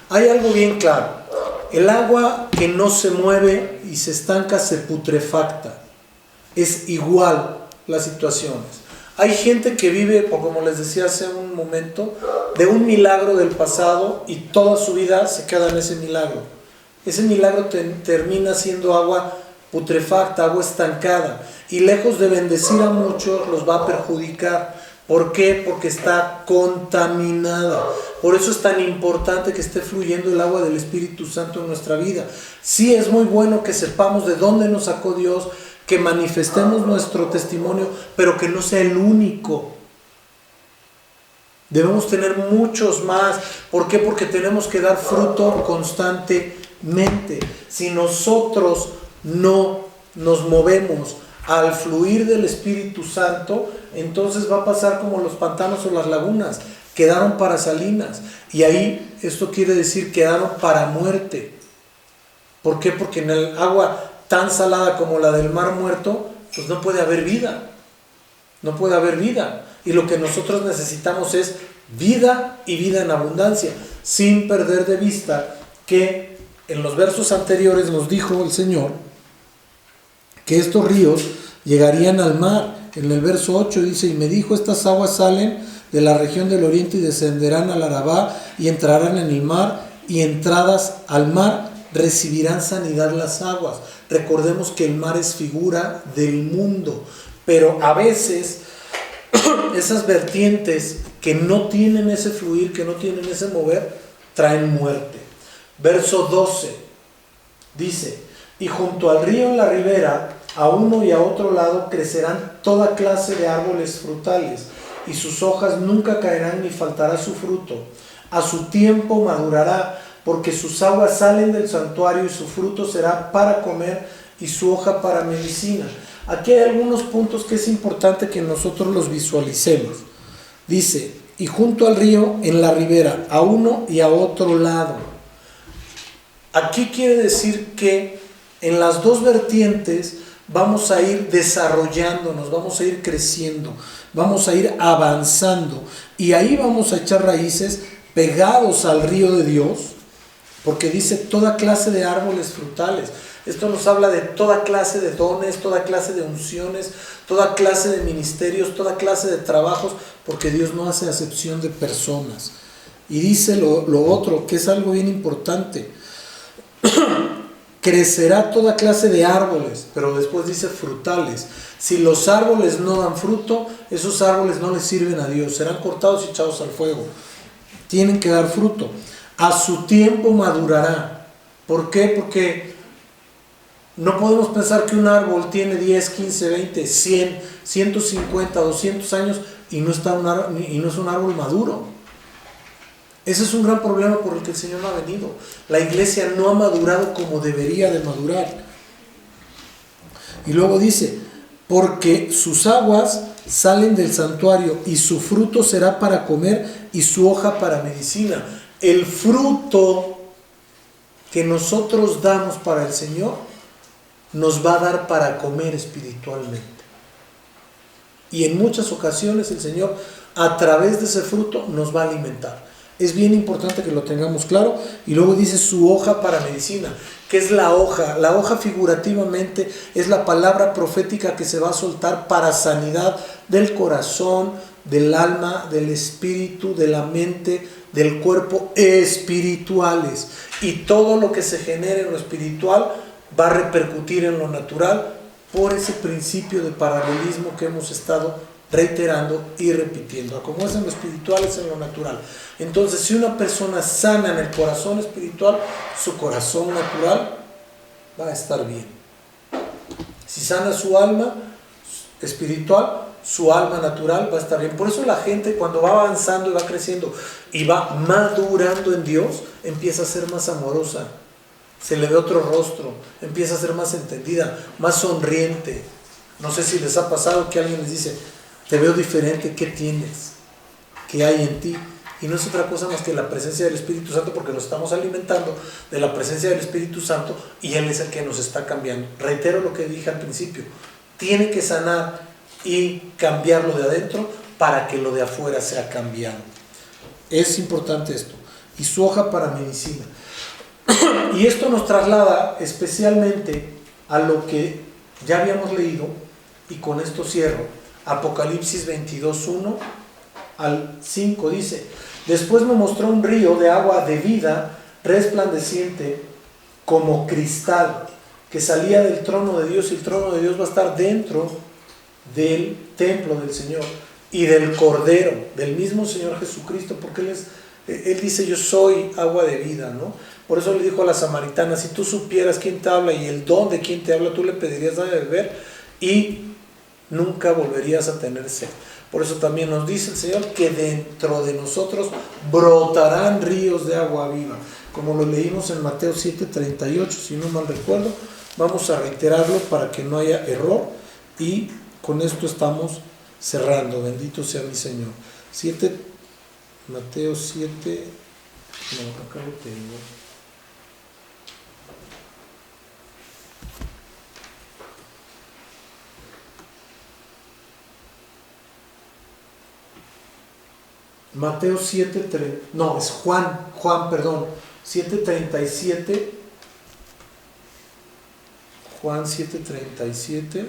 Hay algo bien claro: el agua que no se mueve y se estanca se putrefacta. Es igual las situaciones. Hay gente que vive, o como les decía hace un momento, de un milagro del pasado y toda su vida se queda en ese milagro. Ese milagro termina siendo agua putrefacta, agua estancada, y lejos de bendecir a muchos, los va a perjudicar. ¿Por qué? Porque está contaminada. Por eso es tan importante que esté fluyendo el agua del Espíritu Santo en nuestra vida. Sí, es muy bueno que sepamos de dónde nos sacó Dios, que manifestemos nuestro testimonio, pero que no sea el único. Debemos tener muchos más. ¿Por qué? Porque tenemos que dar fruto constantemente. Si nosotros no nos movemos al fluir del Espíritu Santo, entonces va a pasar como los pantanos o las lagunas, quedaron para salinas, y ahí esto quiere decir quedaron para muerte. ¿Por qué? Porque en el agua tan salada como la del mar muerto, pues no puede haber vida, no puede haber vida, y lo que nosotros necesitamos es vida, y vida en abundancia, sin perder de vista que en los versos anteriores nos dijo el Señor que estos ríos llegarían al mar. En el verso 8 dice: y me dijo, estas aguas salen de la región del oriente y descenderán al Arabá y entrarán en el mar, y entradas al mar recibirán sanidad las aguas. Recordemos que el mar es figura del mundo, pero a veces esas vertientes que no tienen ese fluir, que no tienen ese mover, traen muerte. Verso 12 dice: y junto al río en la ribera, a uno y a otro lado, crecerán toda clase de árboles frutales, y sus hojas nunca caerán ni faltará su fruto. A su tiempo madurará, porque sus aguas salen del santuario, y su fruto será para comer y su hoja para medicina. Aquí hay algunos puntos que es importante que nosotros los visualicemos. Dice: y junto al río en la ribera, a uno y a otro lado. Aquí quiere decir que en las dos vertientes vamos a ir desarrollándonos, vamos a ir creciendo, vamos a ir avanzando, y ahí vamos a echar raíces pegados al río de Dios, porque dice toda clase de árboles frutales. Esto nos habla de toda clase de dones, toda clase de unciones, toda clase de ministerios, toda clase de trabajos, porque Dios no hace acepción de personas. Y dice lo otro, que es algo bien importante. Crecerá toda clase de árboles, pero después dice frutales. Si los árboles no dan fruto, esos árboles no les sirven a Dios, serán cortados y echados al fuego. Tienen que dar fruto. A su tiempo madurará. ¿Por qué? Porque no podemos pensar que un árbol tiene 10, 15, 20, 100, 150, 200 años y no es un árbol maduro. Ese es un gran problema por el que el Señor no ha venido. La iglesia no ha madurado como debería de madurar. Y luego dice, porque sus aguas salen del santuario y su fruto será para comer y su hoja para medicina. El fruto que nosotros damos para el Señor nos va a dar para comer espiritualmente. Y en muchas ocasiones el Señor, a través de ese fruto, nos va a alimentar. Es bien importante que lo tengamos claro. Y luego dice su hoja para medicina. ¿Qué es la hoja? La hoja figurativamente es la palabra profética que se va a soltar para sanidad del corazón, del alma, del espíritu, de la mente, del cuerpo espirituales. Y todo lo que se genere en lo espiritual va a repercutir en lo natural por ese principio de paralelismo que hemos estado reiterando y repitiendo. Como es en lo espiritual, es en lo natural. Entonces, si una persona sana en el corazón espiritual, su corazón natural va a estar bien. Si sana su alma espiritual, su alma natural va a estar bien. Por eso la gente, cuando va avanzando y va creciendo y va madurando en Dios, empieza a ser más amorosa, se le ve otro rostro, empieza a ser más entendida, más sonriente. No sé si les ha pasado que alguien les dice: te veo diferente, ¿qué tienes? ¿Qué hay en ti? Y no es otra cosa más que la presencia del Espíritu Santo, porque nos estamos alimentando de la presencia del Espíritu Santo y Él es el que nos está cambiando. Reitero lo que dije al principio, tiene que sanar y cambiar lo de adentro para que lo de afuera sea cambiado. Es importante esto. Y su hoja para medicina. Y esto nos traslada especialmente a lo que ya habíamos leído, y con esto cierro. Apocalipsis 22, 1 al 5 dice: después me mostró un río de agua de vida resplandeciente como cristal, que salía del trono de Dios, y el trono de Dios va a estar dentro del templo del Señor y del Cordero, del mismo Señor Jesucristo, porque Él dice: yo soy agua de vida, ¿no? Por eso le dijo a la samaritana: si tú supieras quién te habla y el don de quién te habla, tú le pedirías de beber y nunca volverías a tener sed. Por eso también nos dice el Señor que dentro de nosotros brotarán ríos de agua viva, como lo leímos en Mateo 7:38, si no mal recuerdo. Vamos a reiterarlo para que no haya error, y con esto estamos cerrando. Bendito sea mi Señor. Mateo 7, no, acá lo tengo. Mateo 7, no, es Juan, perdón, 7:37, Juan 7:37,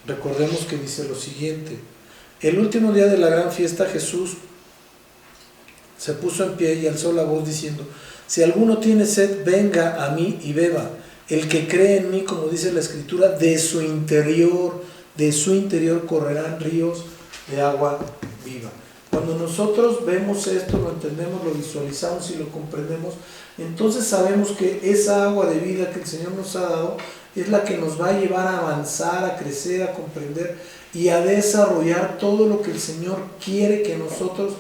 recordemos que dice lo siguiente: el último día de la gran fiesta Jesús se puso en pie y alzó la voz diciendo: si alguno tiene sed, venga a mí y beba. El que cree en mí, como dice la Escritura, de su interior correrán ríos de agua viva. Cuando nosotros vemos esto, lo entendemos, lo visualizamos y lo comprendemos, entonces sabemos que esa agua de vida que el Señor nos ha dado es la que nos va a llevar a avanzar, a crecer, a comprender y a desarrollar todo lo que el Señor quiere que nosotros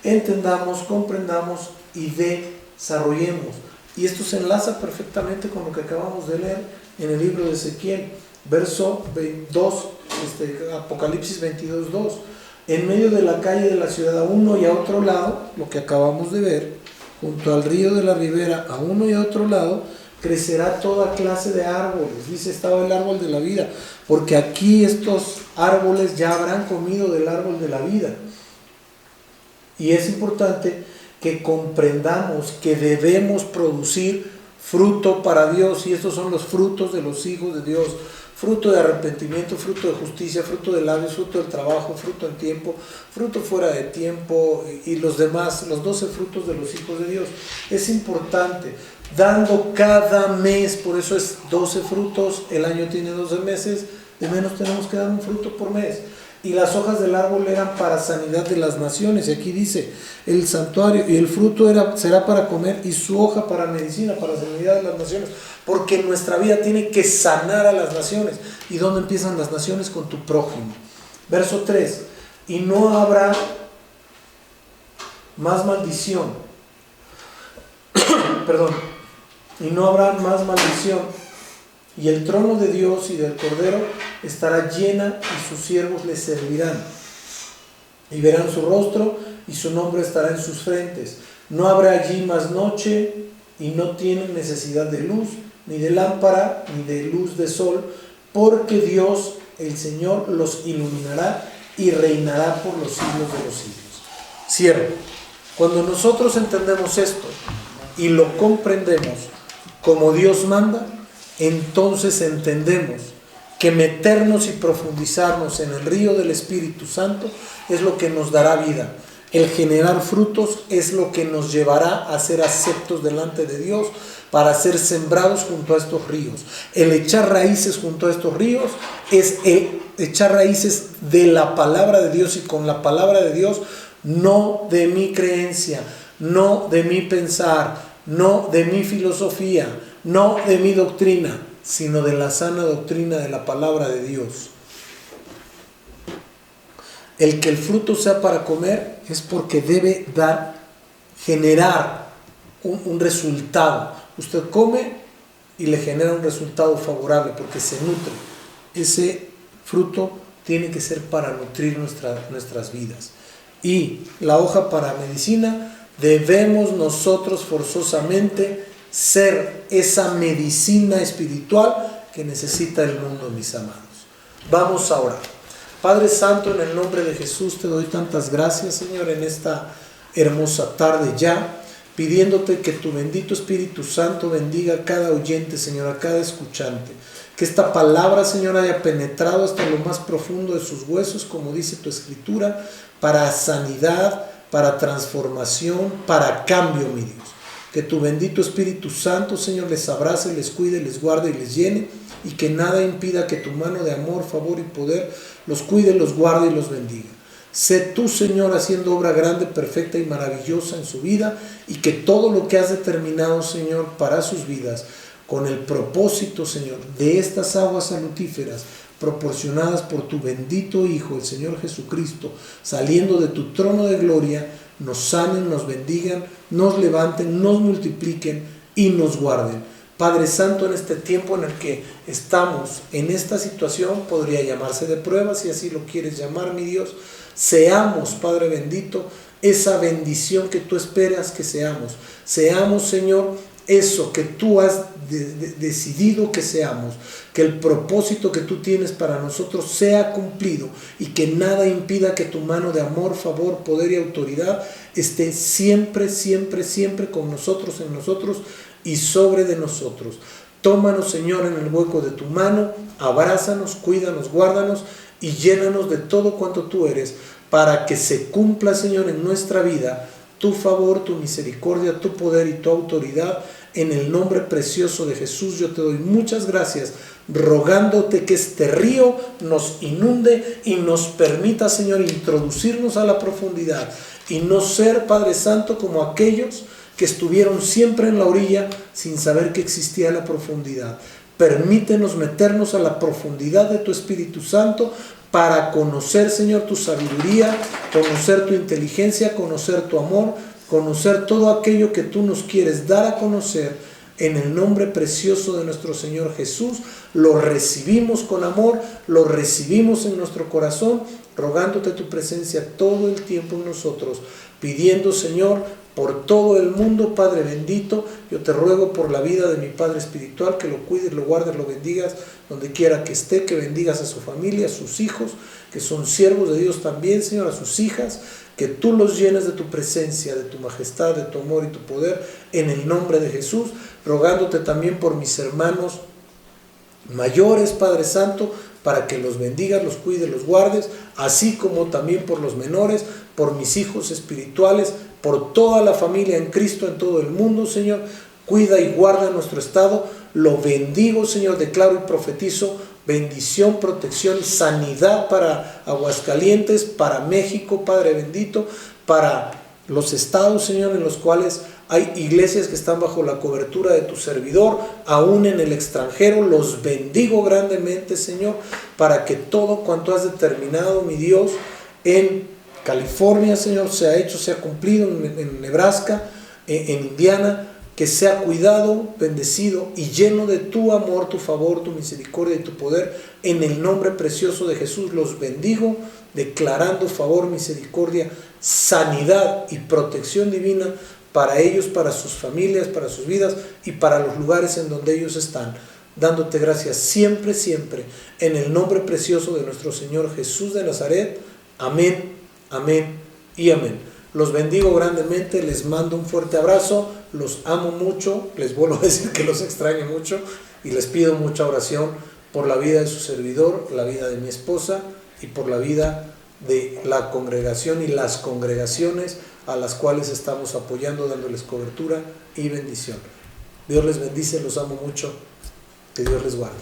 entendamos, comprendamos y desarrollemos. Y esto se enlaza perfectamente con lo que acabamos de leer en el libro de Ezequiel, verso 2, Apocalipsis 22:2. En medio de la calle de la ciudad, a uno y a otro lado, lo que acabamos de ver, junto al río de la ribera, a uno y a otro lado, crecerá toda clase de árboles. Dice: estaba el árbol de la vida, porque aquí estos árboles ya habrán comido del árbol de la vida. Y es importante que comprendamos que debemos producir fruto para Dios, y estos son los frutos de los hijos de Dios: fruto de arrepentimiento, fruto de justicia, fruto de labios, fruto del trabajo, fruto en tiempo, fruto fuera de tiempo, y los demás, los 12 frutos de los hijos de Dios. Es importante, dando cada mes, por eso es 12 frutos, el año tiene 12 meses, de menos tenemos que dar un fruto por mes. Y las hojas del árbol eran para sanidad de las naciones, y aquí dice el santuario, y el fruto será para comer, y su hoja para medicina, para sanidad de las naciones, porque nuestra vida tiene que sanar a las naciones. ¿Y dónde empiezan las naciones? Con tu prójimo. Verso 3: y no habrá más maldición, perdón, y no habrá más maldición, y el trono de Dios y del Cordero estará llena, y sus siervos le servirán, y verán su rostro, y su nombre estará en sus frentes. No habrá allí más noche, y no tienen necesidad de luz, ni de lámpara, ni de luz de sol, porque Dios, el Señor, los iluminará y reinará por los siglos de los siglos. Cierro. Cuando nosotros entendemos esto y lo comprendemos como Dios manda, entonces entendemos que meternos y profundizarnos en el río del Espíritu Santo es lo que nos dará vida. El generar frutos es lo que nos llevará a ser aceptos delante de Dios, para ser sembrados junto a estos ríos. El echar raíces junto a estos ríos es el echar raíces de la palabra de Dios, y con la palabra de Dios, no de mi creencia, no de mi pensar, no de mi filosofía, no de mi doctrina, sino de la sana doctrina de la palabra de Dios. El que el fruto sea para comer es porque debe generar un resultado. Usted come y le genera un resultado favorable porque se nutre. Ese fruto tiene que ser para nutrir nuestras vidas. Y la hoja para medicina, debemos nosotros forzosamente ser esa medicina espiritual que necesita el mundo, mis amados. Vamos a orar. Padre Santo, en el nombre de Jesús te doy tantas gracias, Señor, en esta hermosa tarde ya, pidiéndote que tu bendito Espíritu Santo bendiga a cada oyente, Señor, a cada escuchante. Que esta palabra, Señor, haya penetrado hasta lo más profundo de sus huesos, como dice tu Escritura, para sanidad, para transformación, para cambio, mi Dios. Que tu bendito Espíritu Santo, Señor, les abrace, les cuide, les guarde y les llene, y que nada impida que tu mano de amor, favor y poder los cuide, los guarde y los bendiga. Sé tú, Señor, haciendo obra grande, perfecta y maravillosa en su vida, y que todo lo que has determinado, Señor, para sus vidas, con el propósito, Señor, de estas aguas salutíferas proporcionadas por tu bendito Hijo, el Señor Jesucristo, saliendo de tu trono de gloria, nos sanen, nos bendigan, nos levanten, nos multipliquen y nos guarden. Padre Santo, en este tiempo en el que estamos, en esta situación, podría llamarse de prueba, si así lo quieres llamar, mi Dios, seamos, Padre bendito, esa bendición que tú esperas que seamos. Seamos, Señor, eso que tú has decidido que seamos, que el propósito que tú tienes para nosotros sea cumplido, y que nada impida que tu mano de amor, favor, poder y autoridad esté siempre, siempre, siempre con nosotros, en nosotros y sobre de nosotros. Tómanos, Señor, en el hueco de tu mano, abrázanos, cuídanos, guárdanos y llénanos de todo cuanto tú eres, para que se cumpla, Señor, en nuestra vida tu favor, tu misericordia, tu poder y tu autoridad. En el nombre precioso de Jesús yo te doy muchas gracias, rogándote que este río nos inunde y nos permita, Señor, introducirnos a la profundidad, y no ser, Padre Santo, como aquellos que estuvieron siempre en la orilla sin saber que existía la profundidad. Permítenos meternos a la profundidad de tu Espíritu Santo para conocer, Señor, tu sabiduría, conocer tu inteligencia, conocer tu amor, conocer todo aquello que tú nos quieres dar a conocer. En el nombre precioso de nuestro Señor Jesús, lo recibimos con amor, lo recibimos en nuestro corazón, rogándote tu presencia todo el tiempo en nosotros, pidiendo, Señor, por todo el mundo, Padre bendito. Yo te ruego por la vida de mi Padre espiritual, que lo cuides, lo guardes, lo bendigas, donde quiera que esté, que bendigas a su familia, a sus hijos, que son siervos de Dios también, Señor, a sus hijas, que tú los llenes de tu presencia, de tu majestad, de tu amor y tu poder, en el nombre de Jesús, rogándote también por mis hermanos mayores, Padre Santo, para que los bendigas, los cuides, los guardes, así como también por los menores, por mis hijos espirituales, por toda la familia en Cristo en todo el mundo, Señor. Cuida y guarda nuestro estado, lo bendigo, Señor, declaro y profetizo bendición, protección, sanidad para Aguascalientes, para México, Padre bendito, para los estados, Señor, en los cuales hay iglesias que están bajo la cobertura de tu servidor, aún en el extranjero. Los bendigo grandemente, Señor, para que todo cuanto has determinado, mi Dios, en California, Señor, sea hecho, sea cumplido, en Nebraska, en Indiana, que sea cuidado, bendecido y lleno de tu amor, tu favor, tu misericordia y tu poder. En el nombre precioso de Jesús los bendigo, declarando favor, misericordia, sanidad y protección divina para ellos, para sus familias, para sus vidas y para los lugares en donde ellos están. Dándote gracias siempre, siempre, en el nombre precioso de nuestro Señor Jesús de Nazaret. Amén, amén y amén. Los bendigo grandemente, les mando un fuerte abrazo, los amo mucho, les vuelvo a decir que los extraño mucho y les pido mucha oración por la vida de su servidor, la vida de mi esposa y por la vida de la congregación y las congregaciones a las cuales estamos apoyando, dándoles cobertura y bendición. Dios les bendice, los amo mucho, que Dios les guarde.